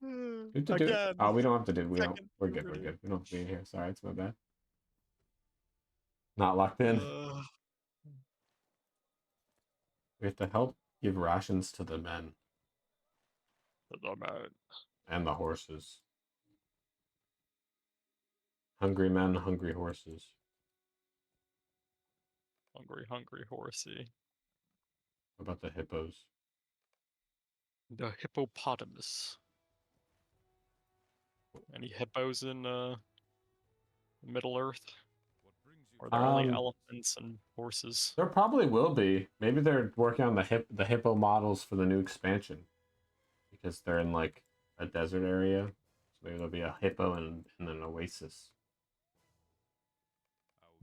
Do to do. Again. Oh, we don't have to do. We don't. Second We're good. We're puberty. good. We don't have to be in here. Sorry, it's my bad. Not locked in. We have to help give rations to the men and the horses. Hungry men, hungry horses. Hungry horsey. What about the hippos? The hippopotamus. Any hippos in Middle Earth? Or are there only elephants and horses? There probably will be. Maybe they're working on the hippo models for the new expansion because they're in like a desert area. So maybe there'll be a hippo and an oasis.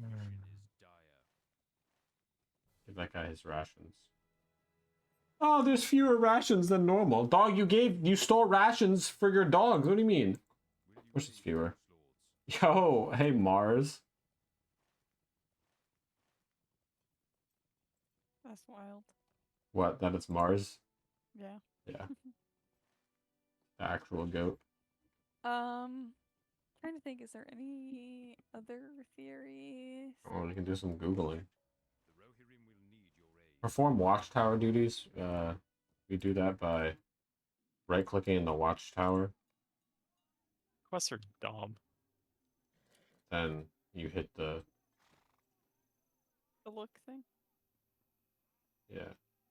Very Give that guy his rations. Oh, there's fewer rations than normal. Dog, you stole rations for your dogs. What do you mean? Of course it's fewer. Yo, hey Mars. That's wild. What? That it's Mars? Yeah. Yeah. The actual goat. Trying to think, is there any other theories? Oh, you can do some googling. Perform watchtower duties. We do that by right-clicking in the watchtower. Quests are dumb. Then you hit the The look thing? yeah.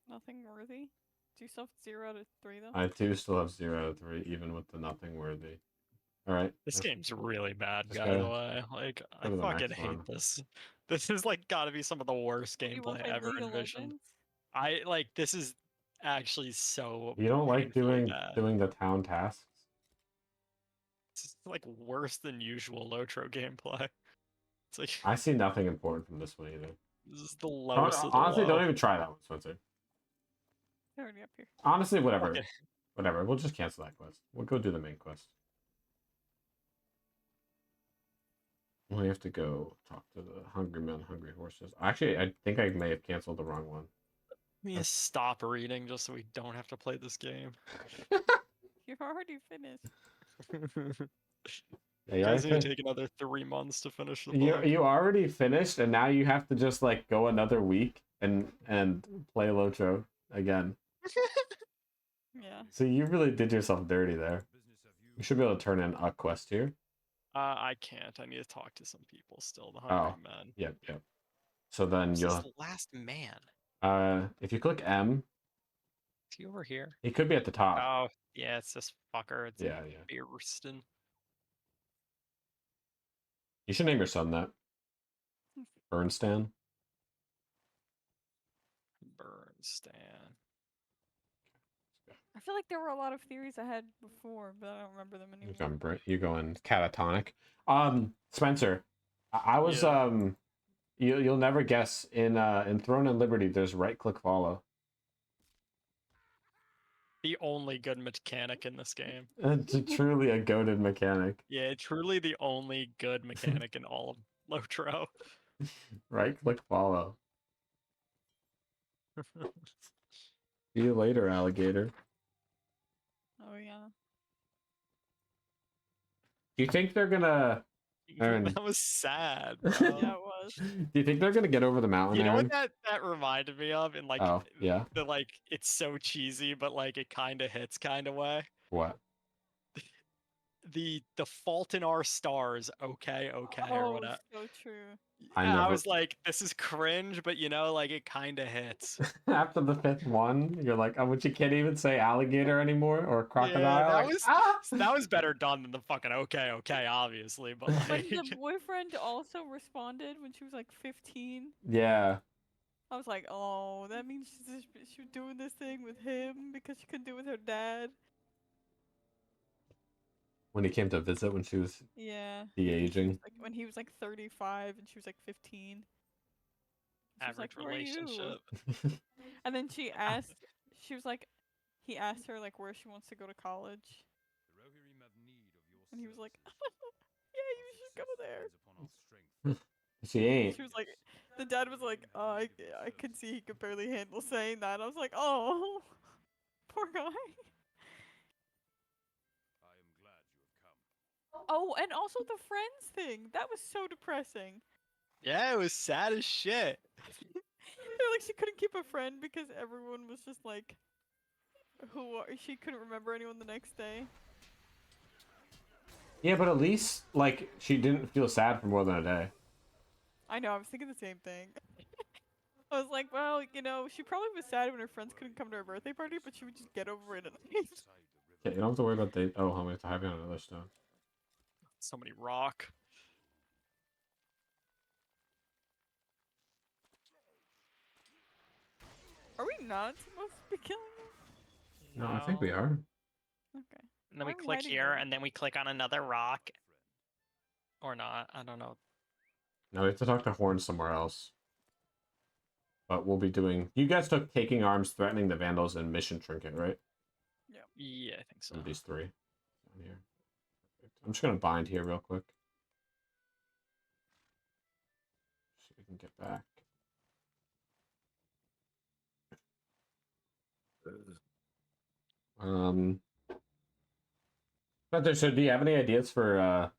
Nothing worthy? Do you still have 0 out of 3 though? I too still have 0 out of 3, even with the nothing worthy. All right. This game's really bad, Just by gotta the way. Like, I go to the fucking next hate one. this. This is like gotta be some of the worst You wanna gameplay play ever League of envisioned. Legends? This is actually so You don't like painfully bad. doing the town tasks? It's like worse than usual Lotro gameplay. It's like I see nothing important from this one either. this is the lowest of the Honestly, low. don't even try that one, Spencer. They're already up here. Honestly, whatever. Okay. Whatever. We'll just cancel that quest. We'll go do the main quest. We have to go talk to the hungry men, hungry horses. Actually, I think I may have canceled the wrong one. Let me just stop reading just so we don't have to play this game. You've already finished. Yeah, You guys need to take another 3 months to finish the book. you already finished, and now you have to just like go another week and play Lotro again. Yeah. So you really did yourself dirty there. You should be able to turn in a quest here. I can't. I need to talk to some people still. The hungry men. Yep. So then This you'll is the last man. if you click M, Is he over here? he could be at the top. Oh, yeah, it's this fucker. It's Yeah. Beerston. You should name your son that. Bernstan. Bernstan. I feel like there were a lot of theories I had before, but I don't remember them anymore. You're going catatonic. Spencer, I was Yeah. you'll never guess in Throne and Liberty. There's right click follow. The only good mechanic in this game. It's truly a goated mechanic. Yeah, truly the only good mechanic in all of Lotro. Right click follow. See you later, alligator. Oh yeah. Do you think they're gonna? Erin. That was sad. Yeah, Bro. it was. Do you think they're gonna get over the mountain? You know Erin? what that reminded me of? In like Oh, yeah. the like it's so cheesy, but like it kind of hits kind of way. What? The Fault in Our Stars, okay, or Oh, whatever. so true. I was like, this is cringe, but you know, like it kind of hits. After the 5th one, you're like, oh, but you can't even say alligator anymore or crocodile. Yeah, Like, that was better done than the fucking okay, obviously, but When like the boyfriend also responded when she was like 15, Yeah. I was like, oh, that means she was doing this thing with him because she couldn't do it with her dad. When he came to visit when she was Yeah. de-aging. Like when he was like 35 and she was like 15. She was like, average "Where are you?" relationship. And then she asked, she was like, he asked her like where she wants to go to college. And he was like, yeah, you should go there. She ain't. She was like, the dad was like, I could see he could barely handle saying that. I was like, oh, poor guy. Oh, and also the friends thing. That was so depressing. Yeah, it was sad as shit. They're like, she couldn't keep a friend because everyone was just like, she couldn't remember anyone the next day. Yeah, but at least, like, she didn't feel sad for more than a day. I know, I was thinking the same thing. I was like, well, you know, she probably was sad when her friends couldn't come to her birthday party, but she would just get over it at night. Yeah, you don't have to worry about the... Oh, how many to have on another stone. So many rock. Are we not supposed to be killing them? No, I think we are. Okay. And then Why we are we click hiding here, them? and then we click on another rock. Or not, I don't know. No, we have to talk to Horn somewhere else. But we'll be doing. You guys took taking arms, threatening the Vandals, and mission trinket, right? Yeah, I think so. These 3 down here. Perfect. I'm just gonna bind here real quick. So we can get back. But so do you have any ideas for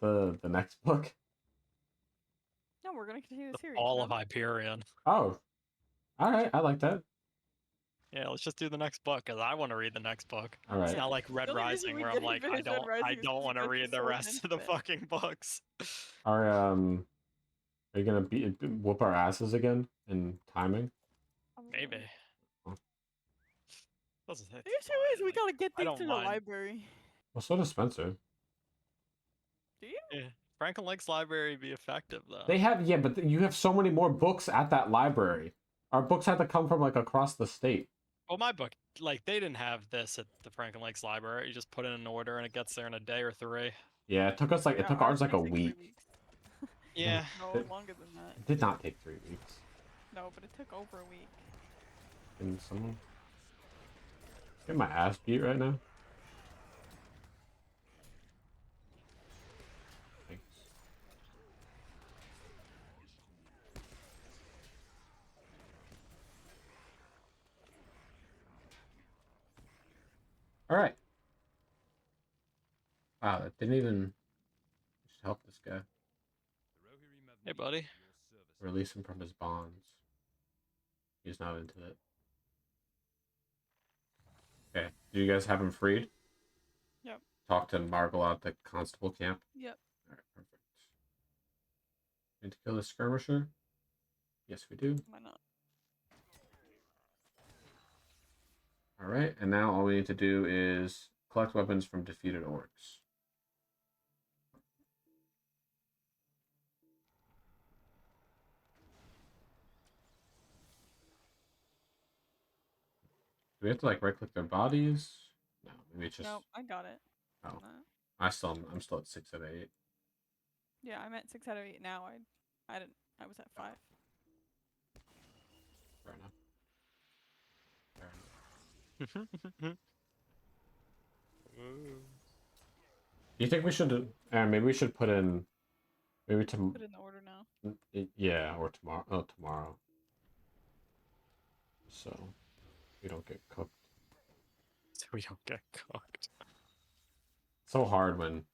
the next book? No, we're gonna continue the series. All of remember? Hyperion. Oh, all right. I like that. Yeah, let's just do the next book because I want to read the next book. All right. It's not like Red The only reason Rising we where I'm didn't like, I finish Red don't Rising is 'cause want you to guys were read the so rest of the against it. fucking books. Are you gonna whoop our asses again in timing? Maybe. Doesn't The issue is we gotta get I things don't to the mind. library. Well, so does Spencer. Do you? Yeah. Franklin Lake's library be effective though. They have but you have so many more books at that library. Our books had to come from like across the state. Well, my book, like they didn't have this at the Franklin Lakes library. You just put in an order and it gets there in a day or 3. Yeah, it took us Yeah, took ours ours like a might take 3 week. weeks. Yeah. No, It- longer than that. It did not take 3 weeks. No, but it took over a week. Can someone get my ass beat right now? Thanks. All right. Wow, that didn't even just help this guy. Hey, buddy. Release him from his bonds. He's not into it. Okay. Do you guys have him freed? Yep. Talk to Margle at the constable camp. Yep. Alright, perfect. Need to kill the skirmisher? Yes, we do. Why not? Alright, and now all we need to do is collect weapons from defeated orcs. Do we have to like right click their bodies? No, maybe it's just. Nope, I got it. Oh. No. I'm still at 6 out of 8. Yeah, I'm at 6 out of 8 now. I didn't. I was at 5. Fair enough. Fair enough. Do you think we should? Aaron, maybe we should put in. Maybe to. Put in the order now. Yeah, or tomorrow. Oh, tomorrow. So we don't get cooked. So we don't get cooked. So hard when.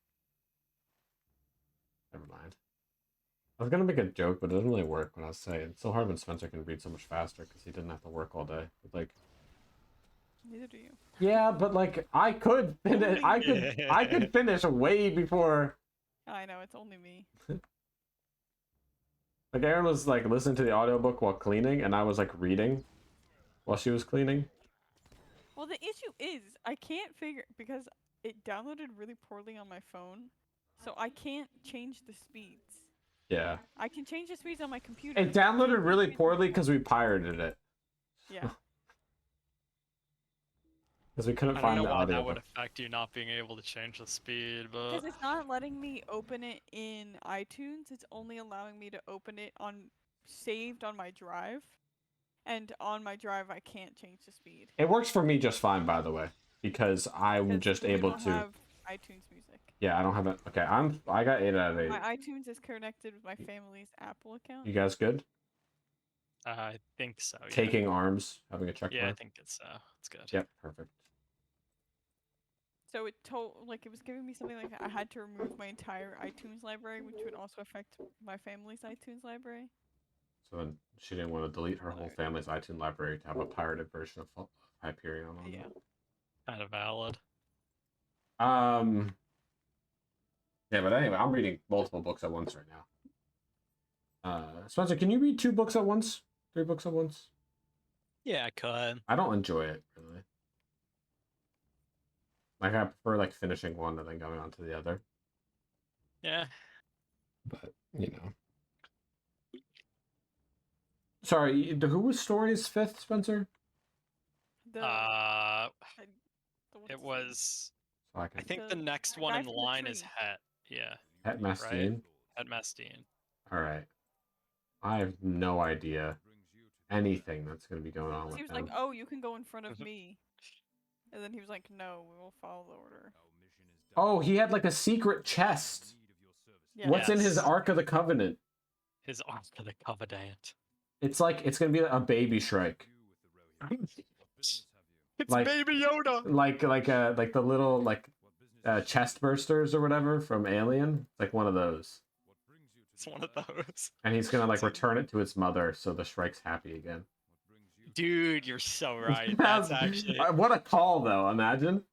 Never mind. I was gonna make a joke, but it doesn't really work when I was saying it's so hard when Spencer can read so much faster because he didn't have to work all day. But, like. Neither do you. Yeah, but like I could finish. I could finish way before. I know, it's only me. Like Erin was like listening to the audiobook while cleaning, and I was like reading while she was cleaning. Well, the issue is I can't figure because it downloaded really poorly on my phone, so I can't change the speeds. Yeah. I can change the speeds on my computer. It downloaded really poorly because we pirated it. Yeah. Because we couldn't I don't find know the why that audiobook. would affect you not being able to change the speed, but Because it's not letting me open it in iTunes. It's only allowing me to open it on saved on my drive. And on my drive, I can't change the speed. It works for me just fine, by the way, because I'm 'Cause just we able don't to. have iTunes Music. Yeah, I don't have it. Okay, I got 8 out of 8. My iTunes is connected with my family's Apple account. You guys good? I think so. Yeah. Taking arms, having a check Yeah, I mark. think it's good. Yep, perfect. So it it was giving me something like I had to remove my entire iTunes library, which would also affect my family's iTunes library. So then she didn't want to delete her whole family's iTunes library to have a pirated version of Hyperion on Yeah. it. Kind of valid. Yeah, but anyway, I'm reading multiple books at once right now. Spencer, can you read 2 books at once? 3 books at once? Yeah, I could. I don't enjoy it really. Like I prefer like finishing one and then going on to the other. Yeah. But you know. Sorry, who was Story's 5th, Spencer? The, It was. So I think the The next guy one in from the line is tree. Het. Yeah. Het Mastine. Het Mastine. All right. I have no idea anything that's going to be going on with He was him. like, "Oh, you can go in front of me," and then he was like, "No, we will follow the order." Oh, he had like a secret chest. Yeah. What's in his Yes. Ark of the Covenant? His Ark of the Covenant. It's like it's gonna be a baby Shrike, It's Like- Baby Yoda. like the little like chest bursters or whatever from Alien. It's like one of those, It's one of those. and he's gonna like return it to its mother, so the Shrike's happy again. Dude, you're so right. That's actually what a call, though. Imagine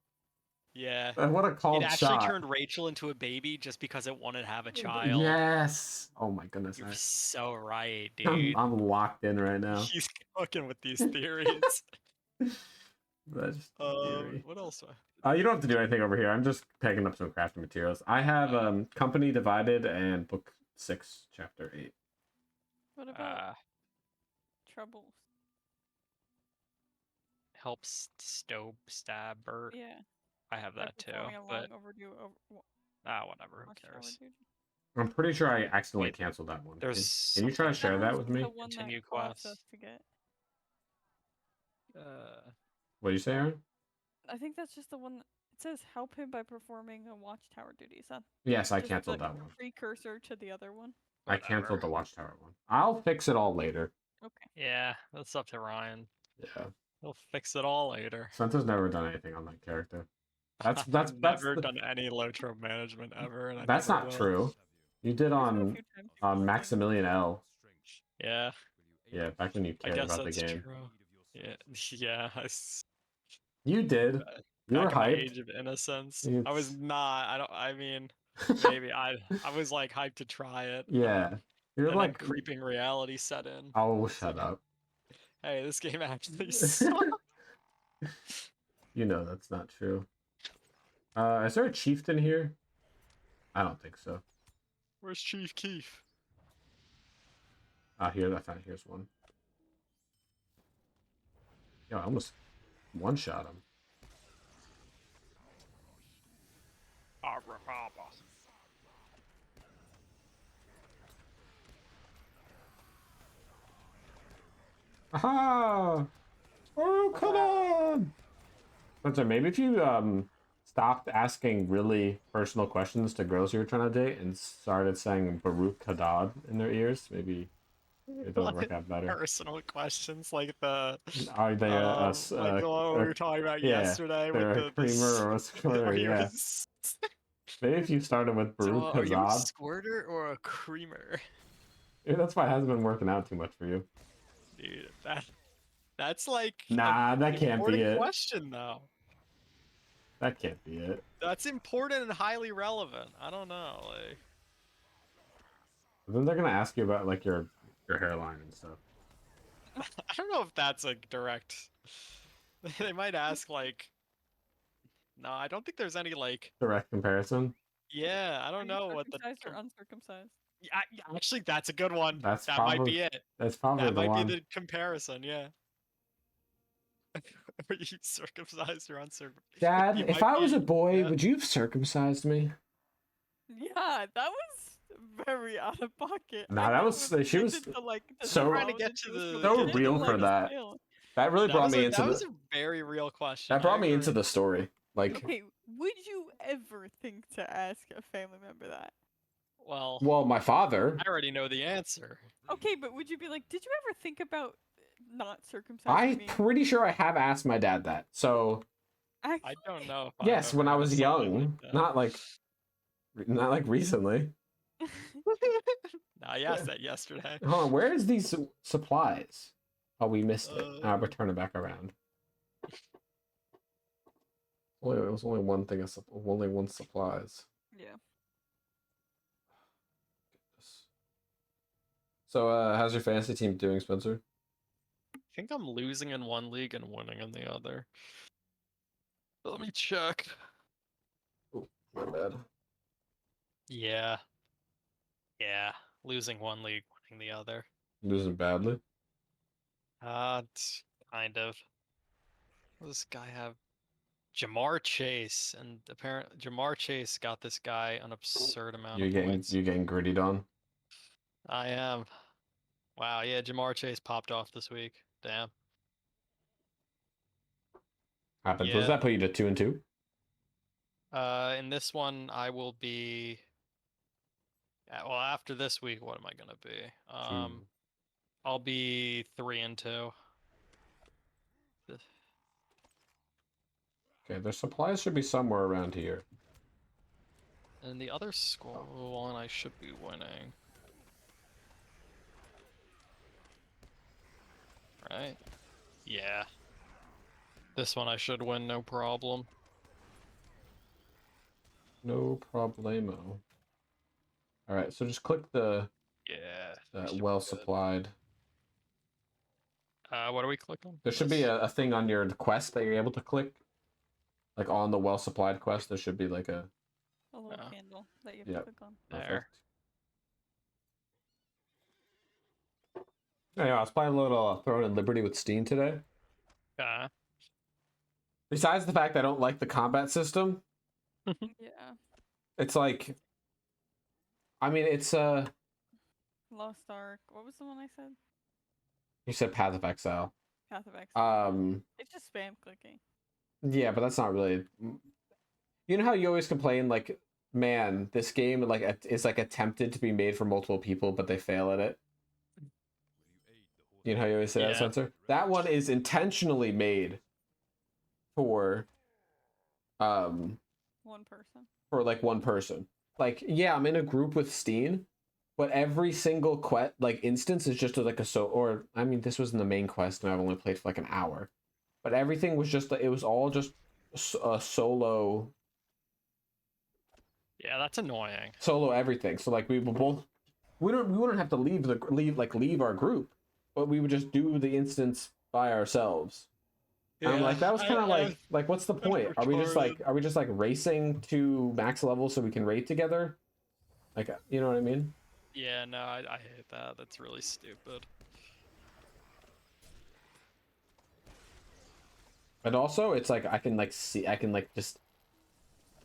yeah. what a It called actually shot. turned Rachel into a baby just because it wanted to have a child. Yes. Oh my goodness. You're so right, I'm, dude. I'm locked in right now. He's cooking with these theories. That's just a theory. What else? You don't have to do anything over here. I'm just picking up some crafting materials. I have Company Divided and Book 6, Chapter 8. What about troubles? Helps stab Bert. Yeah. I have that Like too, performing a but long overdue whatever. Who watchtower cares? duty. I'm pretty sure I accidentally Wait, canceled that one. There's Can you try to something- share that was with me? The one Continue that caused quests. us to get. What did you say, Erin? I think that's just the one. It says help him by performing a watchtower duty. Is that Yes, I just canceled the that one. precursor to the other one? I canceled the Whatever. Watchtower one. I'll fix it all later. Okay. Yeah, that's up to Ryan. Yeah. He'll fix it all later. Spencer's never done anything on that character. That's I've never the- done any Lotro management ever, and I That's never not will. true. You did There's been a on few times Maximilian L. Yeah, Yeah, back when you I cared guess about the that's game. true. Yeah. You did. You were Back in my hyped. age of innocence. You- I was not. I mean, maybe I was like hyped to try it. Yeah. You're And like then creeping reality set in. Oh, shut up. Hey, this game actually sucks. You know that's not true. Is there a chieftain here? I don't think so. Where's Chief Keef? Here, I found here's one. Yo, I almost one-shot him. Aha! Oh, come on! Spencer, maybe if you stopped asking really personal questions to girls you were trying to date and started saying Baruch Hadad in their ears, maybe it doesn't work out better. Personal questions like the Are they like the one we were talking about yesterday they're with a the creamer or a squirter? where he Yeah. was- Maybe if you started with So, Baruch are you a Hadad. squirter or a creamer? Yeah, that's why it hasn't been working out too much for you. Dude, that's like Nah, that can't be important it. question though. That can't be it. That's important and highly relevant. I don't know, like Then they're gonna ask you about like your hairline and stuff. I don't know if that's a direct. They might ask like. No, I don't think there's any like. Direct comparison. Yeah, I Are don't you know what the. circumcised or uncircumcised? Yeah, actually, that's a good one. That's That might probably be it. That's probably That the might one. be the comparison. Yeah. Are you circumcised or uncircumcised? Dad, You if might I was be- a boy, yeah. would you have circumcised me? Yeah, that was very out of pocket. Nah, I that know was- it was she was intended to, like, so- disarm Trying to get and to it was the- really So good real to for let us that. feel. That really brought me into that was the. a very real question. That brought I me into agree. the story. Like, Okay, would you ever think to ask a family member that? well, my father. I already know the answer. Okay, but would you be like, did you ever think about not circumcising I'm me? pretty sure I have asked my dad that. So I don't know. If I've yes, ever when I asked was something young, like that. not like recently. No, I asked that yesterday. Hold on, where is these supplies? Oh, we missed it. I'll Uh, return it back around. It was only one thing. Only one supplies. Yeah. So, how's your fantasy team doing, Spencer? I think I'm losing in one league and winning in the other. Let me check. My bad. Yeah. Yeah. Losing one league, winning the other. Losing badly. Kind of. What does this guy have? Jamar Chase, and apparently Jamar Chase got this guy an absurd amount You're of getting points. you're getting grittied on. I am. Wow, yeah, Jamar Chase popped off this week. Damn. Happened. Yeah. Does that put you to 2-2? In this one, I will be. Well, after this week, what am I gonna be? I'll be 3-2. Okay, their supplies should be somewhere around here. And the other one I should be winning. Right? Yeah. This one I should win, no problem. No problemo. All right, so just click the well supplied. What are we clicking? There should be a thing on your quest that you're able to click. Like on the well supplied quest, there should be like a little candle that you have to click on. There. Anyway, I was playing a little Throne and Liberty with Steen today. Besides the fact I don't like the combat system. Yeah. It's like, I mean, it's Lost Ark. What was the one I said? You said Path of Exile. Path of Exile. It's just spam clicking. Yeah, but that's not really. You know how you always complain, like, man, this game is like attempted to be made for multiple people, but they fail at it. You know how you always say that, Spencer? That one is intentionally made for one person. For like one person. Like, yeah, I'm in a group with Steen, but every single quest instance is just like this was in the main quest and I've only played for like an hour. But everything was just it was all just a solo. Yeah, that's annoying. Solo everything. So like we wouldn't have to leave our group, but we would just do the instance by ourselves. Yeah, and I'm like, that was kind of like what's the point? Are we just like racing to max level so we can raid together? Like, you know what I mean? Yeah, no, I hate that. That's really stupid. And also, it's like I can just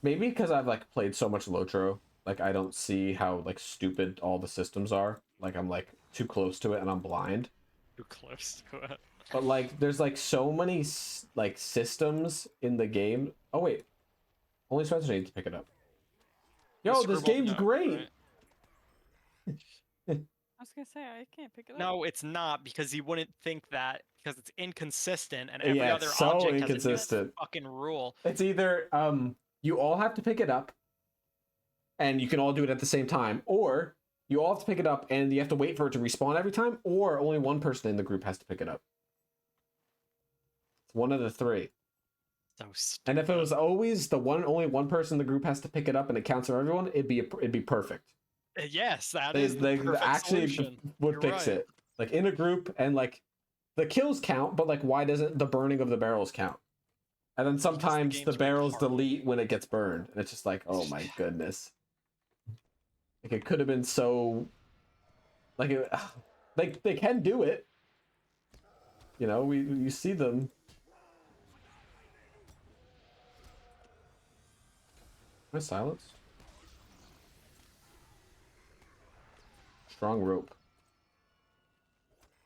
maybe because I've like played so much Lotro, like I don't see how like stupid all the systems are. Like I'm like too close to it and I'm blind. Too close to it. But like there's like so many like systems in the game. Oh wait, only Spencer needs to pick it up. Yo, this game's great. Right? I was gonna say I can't pick it up. No, it's not, because you wouldn't think that, because it's inconsistent and every other so object inconsistent. has a fucking rule. It's either you all have to pick it up and you can all do it at the same time, or you all have to pick it up and you have to wait for it to respawn every time, or only one person in the group has to pick it up. It's one of the three. So stupid. And if it was always only one person in the group has to pick it up and it counts for everyone, it'd be perfect. Yes, that is the perfect actually solution. would fix it. Like in a group, and like the kills count, but like why doesn't the burning of the barrels count? And then sometimes the barrels delete when it gets burned, and it's just like, oh my goodness. Like it could have been so. Like they can do it. You know, you see them. Am I silenced? Strong rope.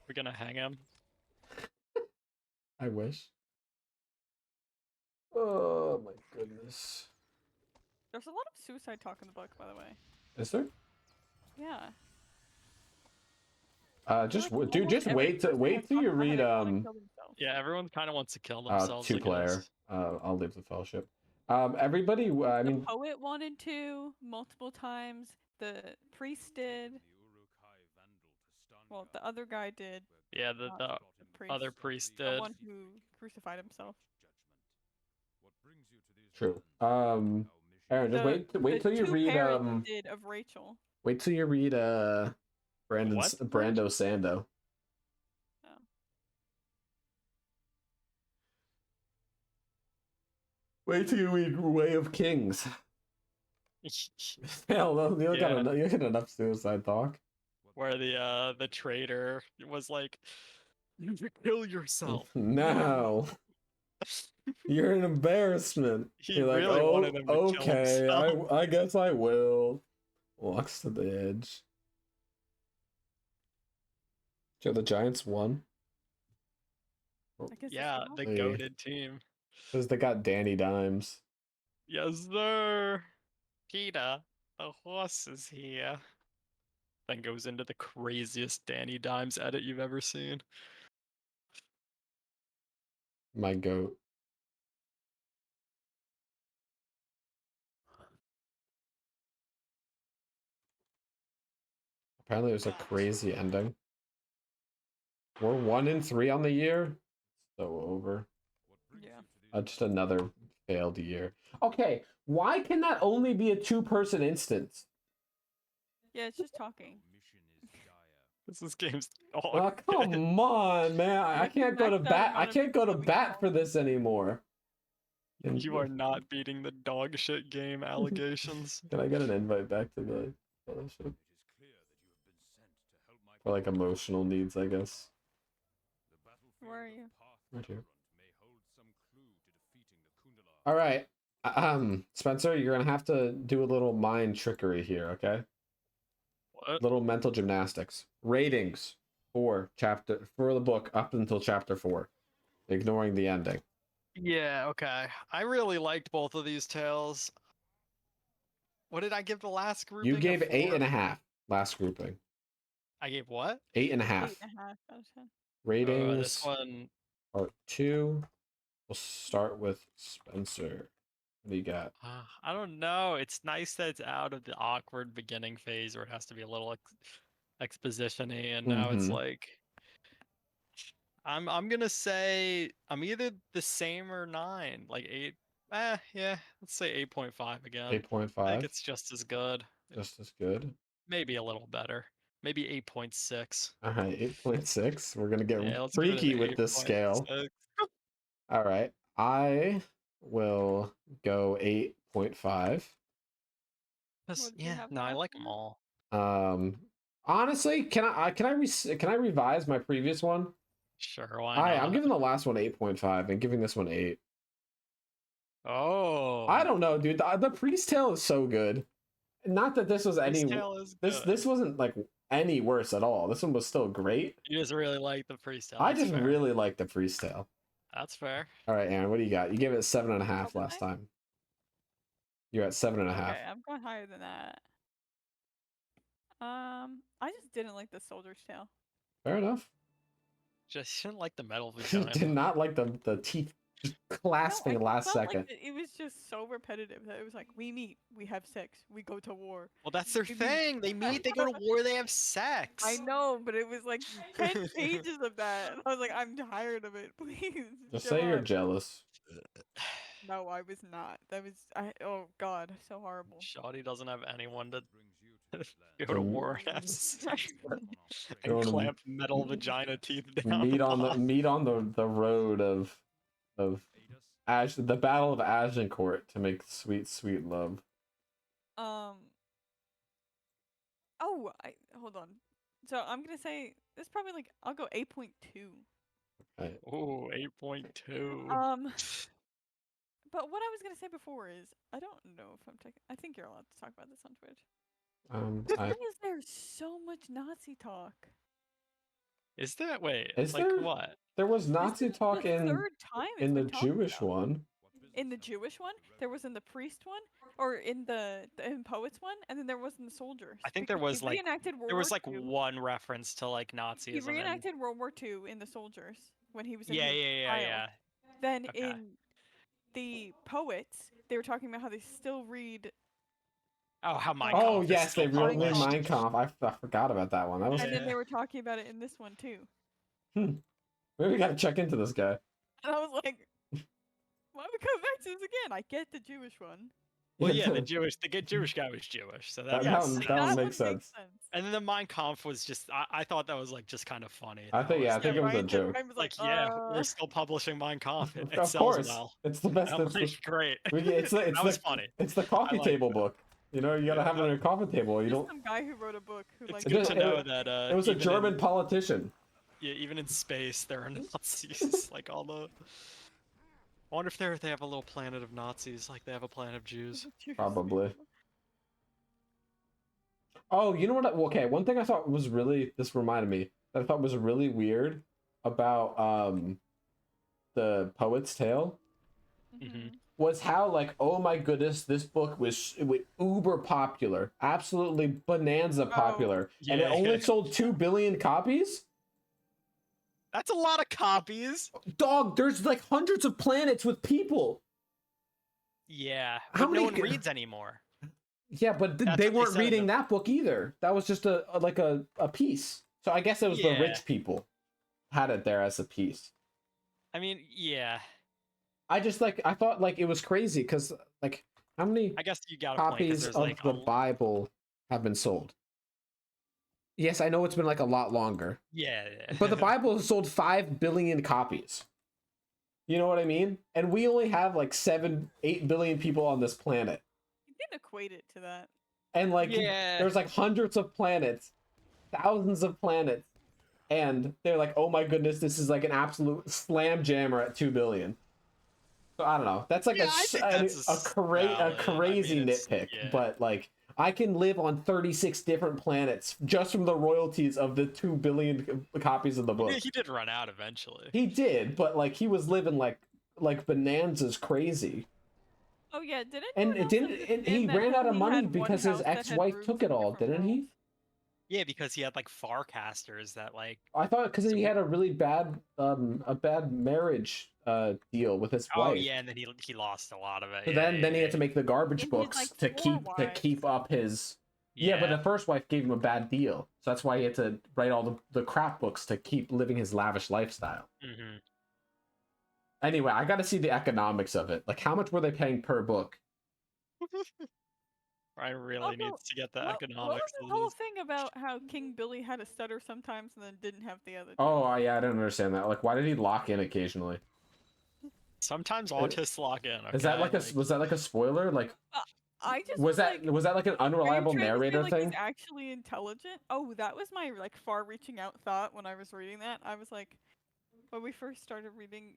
We're gonna hang him. I wish. Oh my goodness. There's a lot of suicide talk in the book, by the way. Is there? Yeah. Just wait till you read Yeah, everyone kind of wants to kill themselves. 2-player. I'll leave the fellowship. Everybody, I mean, the poet wanted to multiple times. The priest did. Well, the other guy did. Yeah, the other priest did. The one who crucified himself. True. Erin, just wait till you read did of Rachel. Wait till you read Brando Sando. Oh. Wait till you read Way of Kings. Hell no, you got enough suicide talk. Where the traitor was like, "You should kill yourself." No. You're an embarrassment. You're like, really wanted him to kill himself. I guess I will. Walks to the edge. So the Giants won I guess Yeah, it's the Hey. goated team. because they got Danny Dimes. Yes, sir. Peter, the horse is here. Then goes into the craziest Danny Dimes edit you've ever seen. My goat. Apparently, it was a crazy ending. We're 1-3 on the year. So over. Yeah. Just another failed year. Okay, why can that only be a two-person instance? Yeah, it's just talking. This game's all Oh, come on, man! I Like, can't go to maxed out bat. I amount of can't go to people that we bat saw. for this anymore. You are not beating the dog shit game allegations. Can I get an invite back to the fellowship? For like emotional needs, I guess. Where are you? Right here. All right, Spencer, you're gonna have to do a little mind trickery here, okay? What? Little mental gymnastics. Ratings for the book up until chapter 4, ignoring the ending. Yeah, okay. I really liked both of these tales. What did I give the last grouping? You gave A 4? 8.5 last grouping. I gave what? 8.5. 8.5 out of 10. Ratings This one. part 2. We'll start with Spencer. What do you got? I don't know. It's nice that it's out of the awkward beginning phase where it has to be a little exposition-y, and now it's Mhm. like I'm gonna say I'm either the same or 9, like 8. Yeah, let's say 8.5 again. I think 8.5. it's just as good. Just as good. Maybe a little better. Maybe 8.6. All right, 8.6. We're gonna get Yeah, let's give it freaky an with this scale. 8.6. All right, I will go 8.5. What did you Yeah, have no, I last like one? them all. Honestly, can I revise my previous one? Sure, why I'm not? giving the last one 8.5 and giving this one 8. Oh, I don't know, dude. The Priest Tale is so good. Not that this was any Priest Tale is this good. this wasn't like any worse at all. This one was still great. You just really like the Priest Tale. I That's just fair. really like the Priest Tale. That's fair. All right, Aaron, what do you got? You gave it 7.5 What was last I? time. You're at 7.5. Okay, I'm going higher than that. I just didn't like the Soldier's Tale. Fair enough. Just shouldn't like the metal vagina. Did not like the teeth just clasping No, I last felt second. like it was just so repetitive that it was like, we meet, we have sex, we go to war. Well, that's their We meet. thing. They meet, they go to war, they have sex. I know, but it was like 10 pages of that. And I was like, I'm tired of it. Please. Just chill say you're out." jealous. No, I was not. Oh god, so horrible. Shoddy doesn't have anyone to go to war and have sex with Go and to clamp metal vagina teeth down. Meet on the road of the Battle of Agincourt to make sweet, sweet love. Hold on. So I'm gonna say this probably like I'll go 8.2. Right. Ooh, 8.2. But what I was gonna say before is I don't know if I'm taking. I think you're allowed to talk about this on Twitch. Why is there so much Nazi talk? Is that wait? Is like there? what? There was This Nazi is talk the in third time it's the been talked Jewish about. one. In the Jewish one, there was in the priest one, or in the poets one, and then there was in the soldiers. I think there because was he like reenacted World there was War like II. one reference to like He Nazism. reenacted World War II in the soldiers when he was in Yeah, his trial. yeah. Then Okay. in the poets, they were talking about how they still read. Oh, how Mein Oh Kampf is yes, still they wrote Mein Mein Kampf. Kampf. I forgot about that one. That was And then Yeah. they were talking about it in this one too. maybe we gotta check into this guy. And I was like, why we come back to this again? I get the Jewish one. Well, yeah, the Jewish guy was Jewish, so that That makes one- sense. that one makes sense. And then the Mein Kampf was just I thought that was like just kind of funny. I think That I think it was a Ryan said- joke. Ryan was like like, we're still publishing Mein Kampf. It Of sells course, well. it's the best. I'm It's like, the, great. it's that was the, funny. It's the coffee like table that. book. You know, you gotta Yeah, have it on your coffee table. You Just don't. some guy who wrote a book who It's like good to it- know that It was a even German in, politician. yeah, even in space there are Nazis. like all the. I wonder if they have a little planet of Nazis, like they have a planet of Jews. Probably. Oh, you know what? Okay, one thing I thought was really this reminded me. that I thought was really weird about the Poet's Tale was how, like, oh my goodness, this book was uber popular, absolutely bonanza popular, and it only sold 2 billion copies. That's a lot of copies. Dog, there's like hundreds of planets with people. Yeah, How but many no one reads anymore. Yeah, but they weren't reading that book either. That was just a piece. So I guess it was the rich people had it there as a piece. I mean, yeah. I just I thought like it was crazy because like how many I guess you got copies of like the Bible have been sold? Yes, I know it's been like a lot longer. Yeah. But the Bible has sold 5 billion copies. You know what I mean? And we only have like 8 billion people on this planet. You can equate it to that. And like there's like hundreds of planets, thousands of planets, and they're like, oh my goodness, this is like an absolute slam jammer at 2 billion. So I don't know. That's like a crazy nitpick, but like I can live on 36 different planets just from the royalties of the 2 billion copies of the book. He did run out eventually. He did, but like he was living like bonanza's crazy. Oh yeah, he ran out of money because his ex-wife took it all, didn't he? Yeah, because he had like Farcasters that like. I thought because he had a really bad marriage deal with his wife. Oh yeah, and then he lost a lot of it. So then he had to make the garbage books to keep up his. Yeah, but the first wife gave him a bad deal, so that's why he had to write all the crap books to keep living his lavish lifestyle. Anyway, I got to see the economics of it. Like, how much were they paying per book? Ryan really needs to get the economics. What was the whole thing about how King Billy had a stutter sometimes and then didn't have the other? Oh, yeah, I don't understand that. Like, why did he lock in occasionally? Sometimes autists lock in. Okay? Is that like was that like a spoiler? Like, I just was that like an unreliable narrator thing? He's actually intelligent. Oh, that was my like far-reaching out thought when I was reading that. I was like, when we first started reading.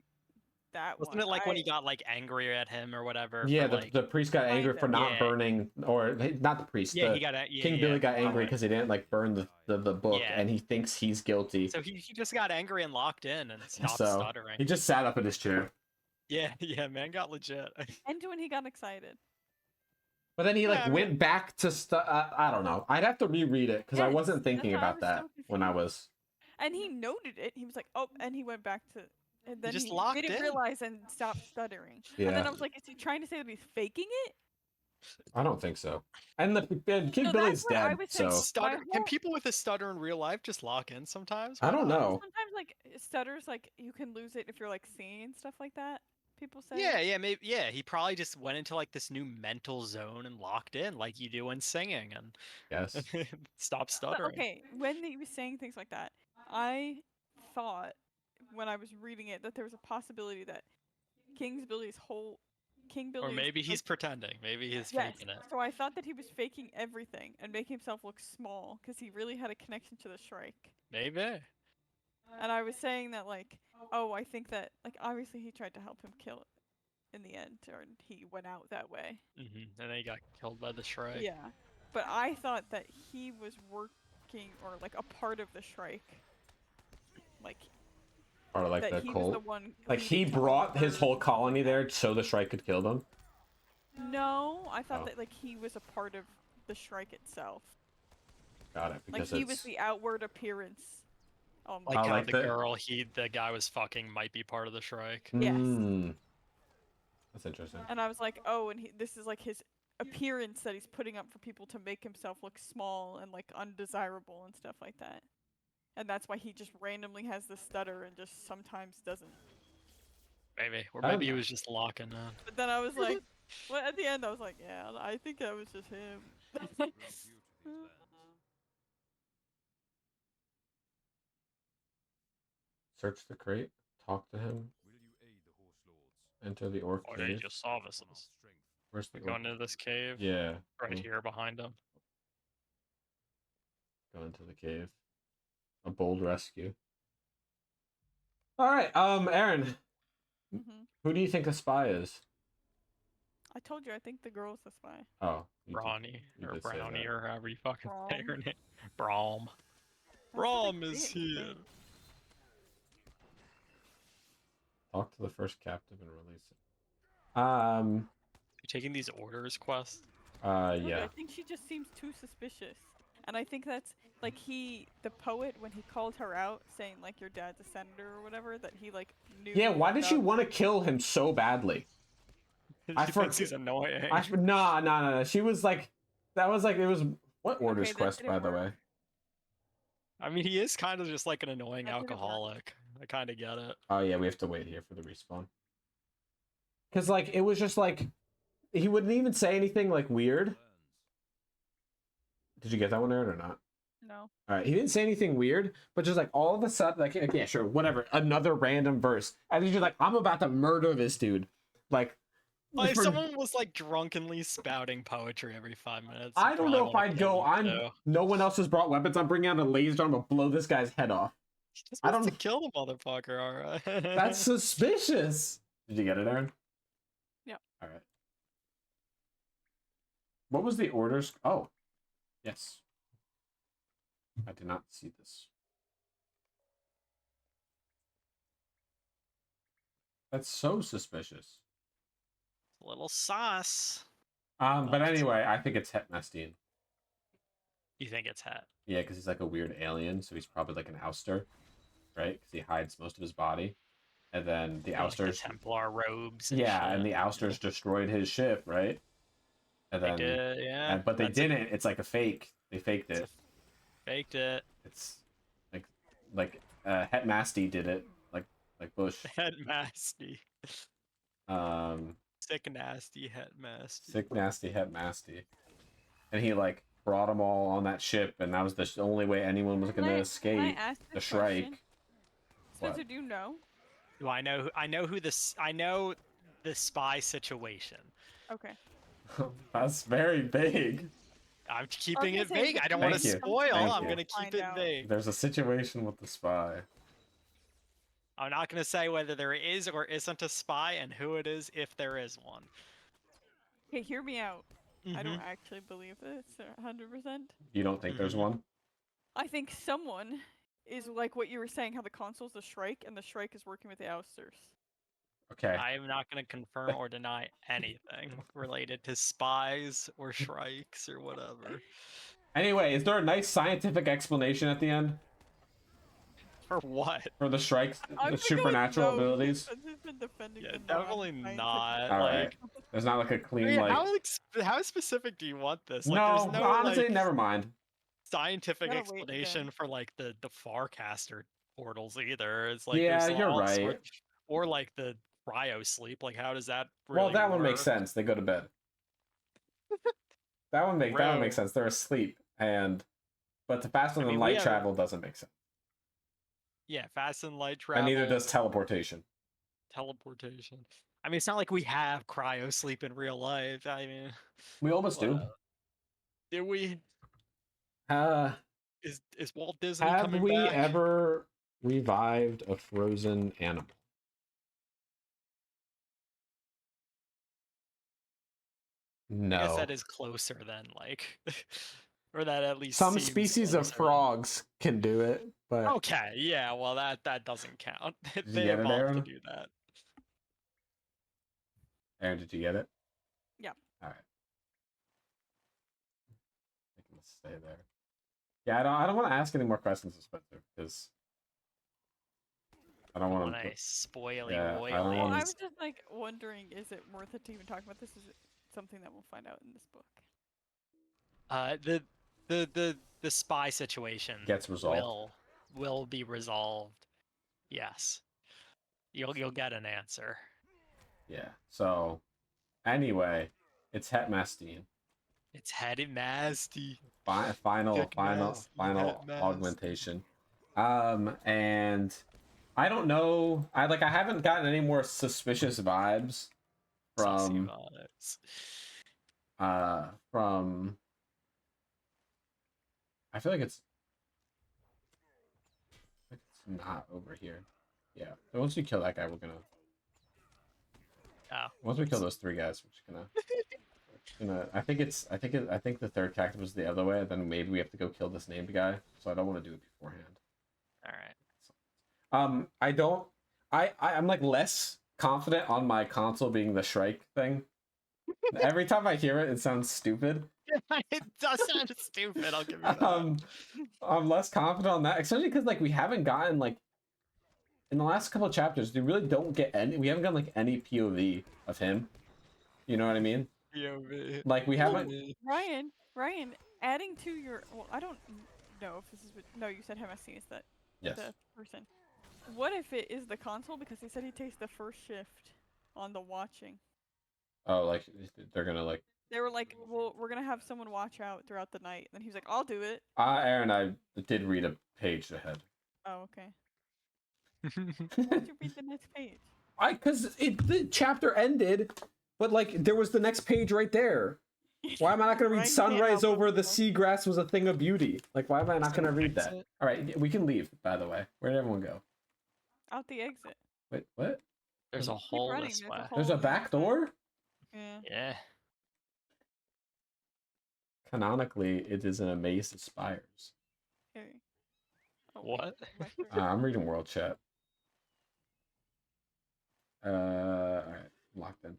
Wasn't it like when he got like angry at him or whatever? Yeah, the priest got angry for not burning, or not the priest. Yeah, King Billy got angry because he didn't like burn the book, and he thinks he's guilty. So he just got angry and locked in and stopped stuttering. He just sat up in his chair. Yeah, man got legit. And when he got excited. But then he went back to I don't know. I'd have to reread it because I wasn't thinking about that when I was. And he noted it. He was like, oh, and he went back to. And then he didn't realize and stopped stuttering. Yeah. And then I was like, is he trying to say that he's faking it? I don't think so. And King Billy's dead, so... Can people with a stutter in real life just lock in sometimes? I don't know. Sometimes, like, stutters, like, you can lose it if you're, like, singing and stuff like that. People say. Yeah, maybe. Yeah, he probably just went into, like, this new mental zone and locked in, like you do when singing, and... Yes. Stop stuttering. But, okay, when he was saying things like that, I thought... when I was reading it, that there was a possibility that King Billy's or maybe he's pretending. Maybe he's faking it. So I thought that he was faking everything and making himself look small because he really had a connection to the Shrike. Maybe. And I was saying that like, oh, I think that like obviously he tried to help him kill it in the end, or he went out that way. And then he got killed by the Shrike. Yeah, but I thought that he was working or like a part of the Shrike, like. Or like the cult. Like he brought his whole colony there so the Shrike could kill them? No, I thought that like he was a part of the Shrike itself. Got it. Because like he was the outward appearance. Like how the girl the guy was fucking might be part of the Shrike. Yes. That's interesting. And I was like, oh, and this is like his appearance that he's putting up for people to make himself look small and like undesirable and stuff like that. And that's why he just randomly has the stutter and just sometimes doesn't. Maybe. Or maybe he was just locking in. But then I was like, well, at the end I was like, yeah, I think that was just him. Search the crate. Talk to him. Enter the orc cave. Order your services. Where's the going into this cave? Yeah. Right here behind him. Go into the cave. A bold rescue. All right, Erin. Who do you think the spy is? I told you, I think the girl's the spy. Oh, Brawny or Brownie or however you fucking say her name. Braum. Rom is here. Talk to the first captive and release it. You taking these orders quests? Look, Yeah. I think she just seems too suspicious. And I think that's like the poet, when he called her out saying like your dad's a senator or whatever, that he like knew. Yeah, why did she about want to her. kill him so badly? I She thinks he's annoying. Nah. She was like, that was like, it was, what orders that quest, didn't by the work. way? I mean, he is kind of just like an annoying That didn't work. alcoholic. I kind of get it. Oh yeah, we have to wait here for the respawn. Because like, it was just like, he wouldn't even say anything like weird. Did you get that one, Erin, or not? No. All right, he didn't say anything weird, but just like all of a sudden, like, okay, yeah, sure, whatever, another random verse, and he's just like, I'm about to murder this dude. Like, Well, if for- someone was like drunkenly spouting poetry every 5 minutes, I you'd don't probably know if wanna I'd kill go. them, I'm. too. No one else has brought weapons. I'm bringing out a laser. I'm gonna blow this guy's head off. He just I wants to don't- kill the motherfucker, alright? That's suspicious. Did you get it, Erin? Yep. All right. What was the orders? Oh, yes. I did not see this. That's so suspicious. A little sauce. But anyway, I think it's Het Mastine. You think it's Het? Yeah, because he's like a weird alien, so he's probably like an ouster, right? Because he hides most of his body, and then the Like the ousters. Templar robes. And Yeah, shit. and the ousters destroyed his ship, right? And They then, did, yeah. but they That's a- didn't. It's like a fake. They faked it's it. Faked it. It's like Het Masty did it, like Bush. Headmasty. Sick nasty headmasty. Sick nasty Het Masty, and he like brought them all on that ship, and that was the only way anyone was Can gonna I escape ask the a question? Shrike. Spencer, What? do you know? Do I know? I know who this. I know the spy situation. Okay. That's very big. I'm keeping gonna it say, vague. I don't want to Thank you. spoil. Thank I'm you. gonna keep Find it out. vague. There's a situation with the spy. I'm not gonna say whether there is or isn't a spy and who it is if there is one. Okay, hear me out. I don't Mhm. actually believe this 100%. You don't think there's Mhm. one? I think someone is like what you were saying, how the console's the Shrike, and the Shrike is working with the ousters. Okay. I am not gonna confirm or deny anything related to spies or shrikes or whatever. Anyway, is there a nice scientific explanation at the end For what? for the Shrike's I'm the gonna go with supernatural no, because abilities? Spencer's been defending Yeah, the definitely non-scientific not. All like, right. There's not like a clean Wait, like. how specific do you want this? Like, No, there's no honestly, like, never mind. scientific Gotta wait explanation again. for like the Farcaster portals either. It's like Yeah, there's you're all right. sorts- or like the cryo sleep. Like, how does that Well, really that one makes work? sense. They go to bed. that one makes Bro. sense. They're asleep, but the faster I than mean, we light have- travel doesn't make sense. Yeah, fast and light travel. And neither does teleportation. teleportation. I mean, it's not like we have cryo sleep in real life. I mean, We almost do. did we? Uh, Is Walt Disney have coming we back? ever revived a frozen animal? No. I guess that is closer than like, or that at least Some seems species of closer than- frogs can do it, but Okay, yeah, well that doesn't count. you They get it, evolved to Erin? do that. Aaron, did you get it? Yeah. All right. I can stay there. Yeah, I don't want to ask any more questions of Spencer because I don't want When to. I spoily Yeah, I don't roily. Well, wanna- I was just like wondering, is it worth it to even talk about this? Is it something that we'll find out in this book? The spy situation Gets resolved. will be resolved. Yes. You'll get an answer. Yeah. So, anyway, it's Het Mastine. It's headed nasty. Final Heck nasty, Het Mast. augmentation. And I don't know. I haven't gotten any more suspicious vibes Saucy vibes. from I feel like it's not over here. Yeah. Once we kill that guy, we're gonna Oh. once we kill those three guys, we're just gonna I think the third cactus was the other way. Then maybe we have to go kill this named guy. So I don't want to do it beforehand. All right. I'm like less confident on my console being the Shrike thing. Every time I hear it, it sounds stupid. It does sound stupid. I'll give you that. I'm less confident on that, especially because like we haven't gotten like in the last couple of chapters, we really don't get any. We haven't gotten like any POV of him. You know what I mean? POV. Like we haven't. Ryan, adding to your I don't know if this is no, you said MSC is that Yes. the person. What if it is the console because he said he takes the first shift on the watching. Oh, like they're gonna like. They were like, well, we're gonna have someone watch out throughout the night. And then he was like, I'll do it. Aaron, I did read a page ahead. Oh, okay. Why don't you read the next page? Because the chapter ended, but like there was the next page right there. Why am I not gonna read Right sunrise now, over the bro. seagrass was a thing of beauty? Like why am I not gonna read that? All right, we can leave. By the way, where did everyone go? Out the exit. Wait, what? There's a Keep hole running, this there's way. a hole There's a in the back outside. door. Yeah. Yeah. Canonically, it is in a maze of spires. Okay. Oh, wait, What? my throat. I'm reading world chat. All right, locked in.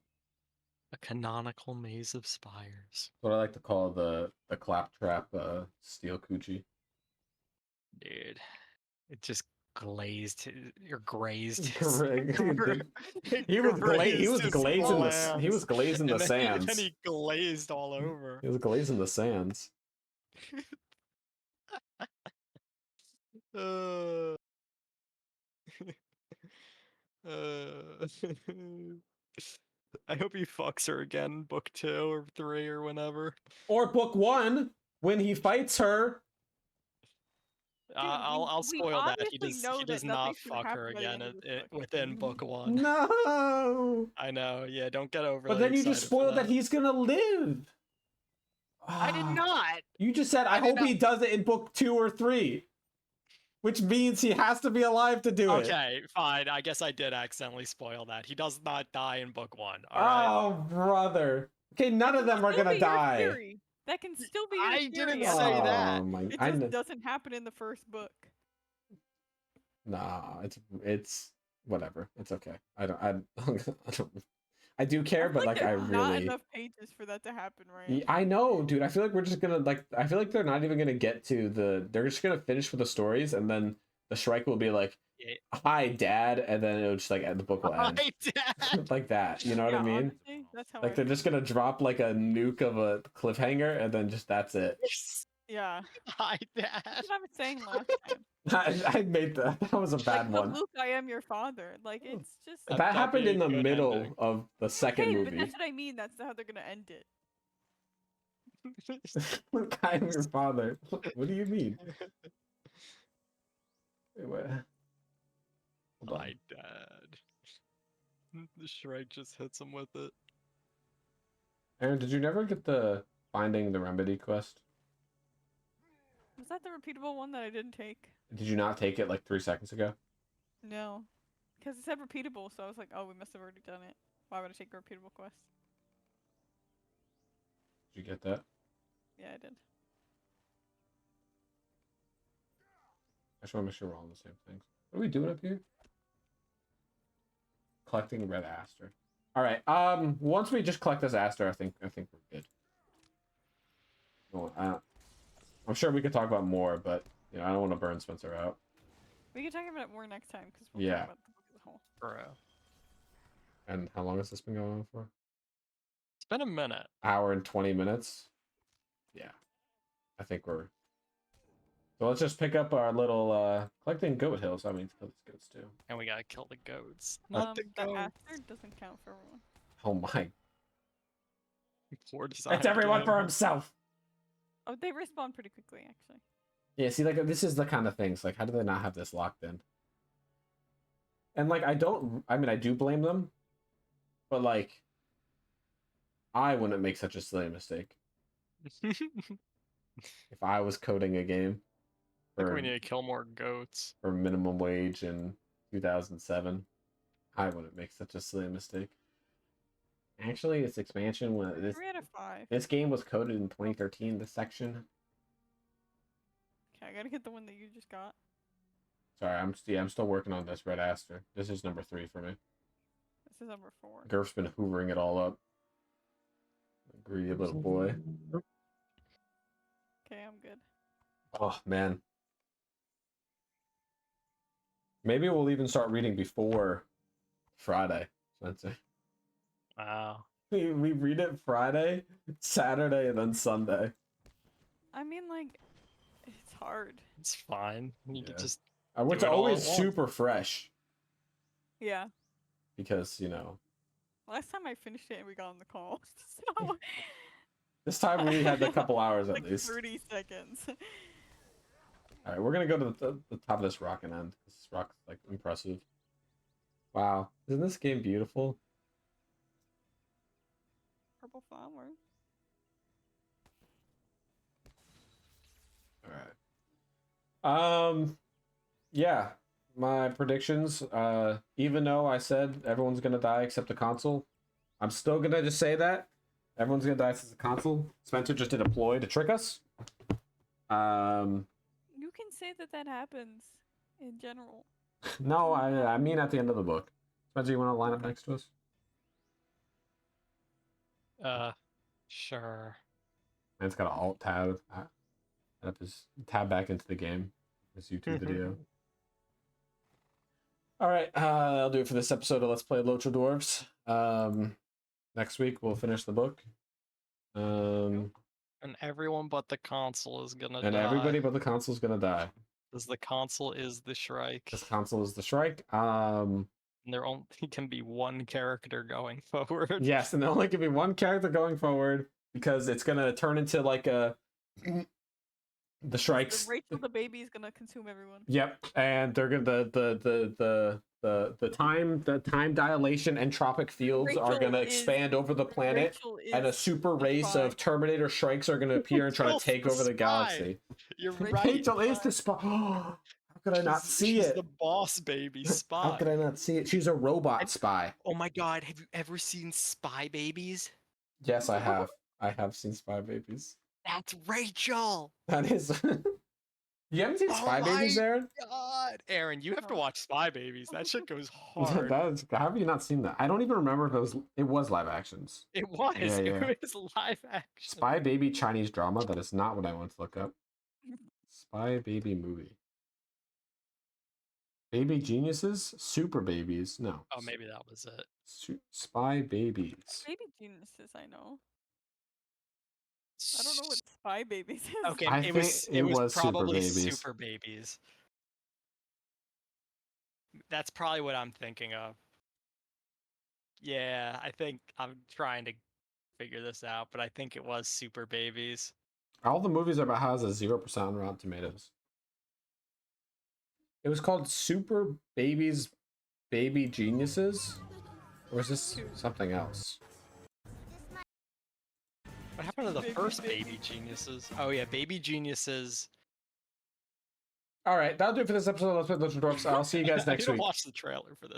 A canonical maze of spires. What I like to call the claptrap steel coochie. Dude. It just glazed or grazed He was glazing the he was glazing the sands. And he glazed all over. He was glazing the sands. Uh, I hope he fucks her again, book 2 or 3 or whenever. Or book 1 when he fights her. I'll we spoil that. He obviously know does that not nothing's gonna fuck her happen by the again end of this book. within book 1. No. I know. Yeah, don't get over. But then you just spoiled that he's gonna live. I did not. You just said I hope he does it in book 2 or 3. Which means he has to be alive to do it. Okay, fine. I guess I did accidentally spoil that. He does not die in book 1. All right. Oh, brother. Okay, none of them are Still gonna be your die. theory. That can still be your I theory. didn't say that. Oh my! It I just doesn't happen in the first book. Nah, it's whatever. It's okay. I don't. I do care, but like I there's not really. enough pages for that to happen, right? I know, dude. I feel like we're just gonna like. I feel like they're not even gonna get to the. They're just gonna finish with the stories, and then the Shrike will be like, "Hi, Dad," and then it'll just like the book will end. Hi, Dad. Like that. You know what I mean? Honestly, that's how Like they're just gonna drop like a nuke of a cliffhanger, and then just that's it. Yeah. Hi, Dad. That's what I was saying last time. I made that. That was a bad like, one. Luke, I am your father. Like it's just. That That'd happened be a in the good middle ending. of the second Hey, but movie. that's what I mean. That's how they're gonna end it. Look, I am your father. What do you mean? Wait, what? Hold on. Hi, Dad. The Shrike just hits him with it. Erin, did you never get the Finding the Remedy quest? Was that the repeatable one that I didn't take? Did you not take it like 3 seconds ago? No. Because it said repeatable, so I was like, oh, we must have already done it. Why would I take a repeatable quest? Did you get that? Yeah, I did. I just want to make sure we're all on the same things. What are we doing up here? Collecting red aster. All right. Once we just collect this aster, I think we're good. Well, I'm sure we could talk about more, but you know, I don't want to burn Spencer out. We can talk about it more next time because we'll Yeah. talk about the book as a whole. Bro. And how long has this been going on for? It's been a minute. Hour and 20 minutes. Yeah. I think we're. So let's just pick up our little collecting goat hills. I mean, kill these goats too. And we gotta kill the goats. Not the The goats. Aster doesn't count for everyone. Oh my! Poor design It's everyone again. for himself. Oh, they respawn pretty quickly, actually. Yeah, see, like this is the kind of things. Like, how do they not have this locked in? And like, I do blame them, but like, I wouldn't make such a silly mistake if I was coding a game I think for, we need to kill more goats. for minimum wage in 2007. I wouldn't make such a silly mistake. Actually, its expansion when 3 out of 5. this game was coded in 2013. This section. Okay, I gotta get the one that you just got. Sorry, I'm still working on this Red Aster. This is number 3 for me. This is number 4. Gurf's been hoovering it all up. Greedy little boy. Okay, I'm good. Oh man. Maybe we'll even start reading before Friday, Spencer. Wow. We read it Friday, Saturday, and then Sunday. I mean, like, it's hard. It's fine. You Yeah. could just Which Do it all always at once. super fresh Yeah. because, you know, Last time I finished it and we got on the call. So, this time we had a couple hours at like least. 30 seconds. All right, we're gonna go to the top of this rock and end. This rock's like impressive. Wow, isn't this game beautiful? Purple flower. All right. Yeah, my predictions. Even though I said everyone's gonna die except the console, I'm still gonna just say that everyone's gonna die except the console. Spencer just did a ploy to trick us. You can say that happens in general. No, I mean at the end of the book. Spencer, you want to line up next to us? sure. Man's got an alt tab. Up his tab back into the game. This YouTube video. All right, I'll do it for this episode of Let's Play Lotro Dwarves. Next week we'll finish the book. And everyone but the console is gonna And die. everybody but the console's gonna die. Because the console is the Shrike. This console is the Shrike. And there only can be one character going forward. Yes, and there only can be one character going forward because it's gonna turn into like a the Shrikes. Rachel the baby is gonna consume everyone. Yep, and they're gonna the time dilation entropic fields are gonna expand over the planet, and a super race of Terminator Shrikes are gonna appear and try to Rachel's take the over the spy. galaxy. You're right. Rachel is the spy. How could I not see she's it? the boss baby spy. How could I not see it? She's a robot spy. Oh my god, have you ever seen Spy Babies? Yes, I have. I have seen Spy Babies. That's Rachel! That is. You haven't seen Spy Babies, Aaron? God! Aaron, you have to No. watch Spy Babies. That shit goes hard. How have you not seen that? I don't even remember if it was live actions. It was. Yeah, yeah. It was live action. Spy Baby Chinese drama. That is not what I want to look up. Spy Baby movie. Baby Geniuses? Super Babies? No. Oh, maybe that was it. Spy Babies. Baby geniuses, I know. I don't know what Spy Babies is. Okay, I it was think it was Super probably Babies. Super Babies. That's probably what I'm thinking of. Yeah, I think I'm trying to figure this out, but I think it was Super Babies. All the movies are about how has a 0% on Rotten Tomatoes. It was called Super Babies Baby Geniuses? Or is this something else? What happened to the Baby first Baby. Baby Geniuses? Oh yeah, Baby Geniuses. All right, that'll do it for this episode of Let's Play Lotro Dwarves. I'll see you guys I next need week. to watch the trailer for this.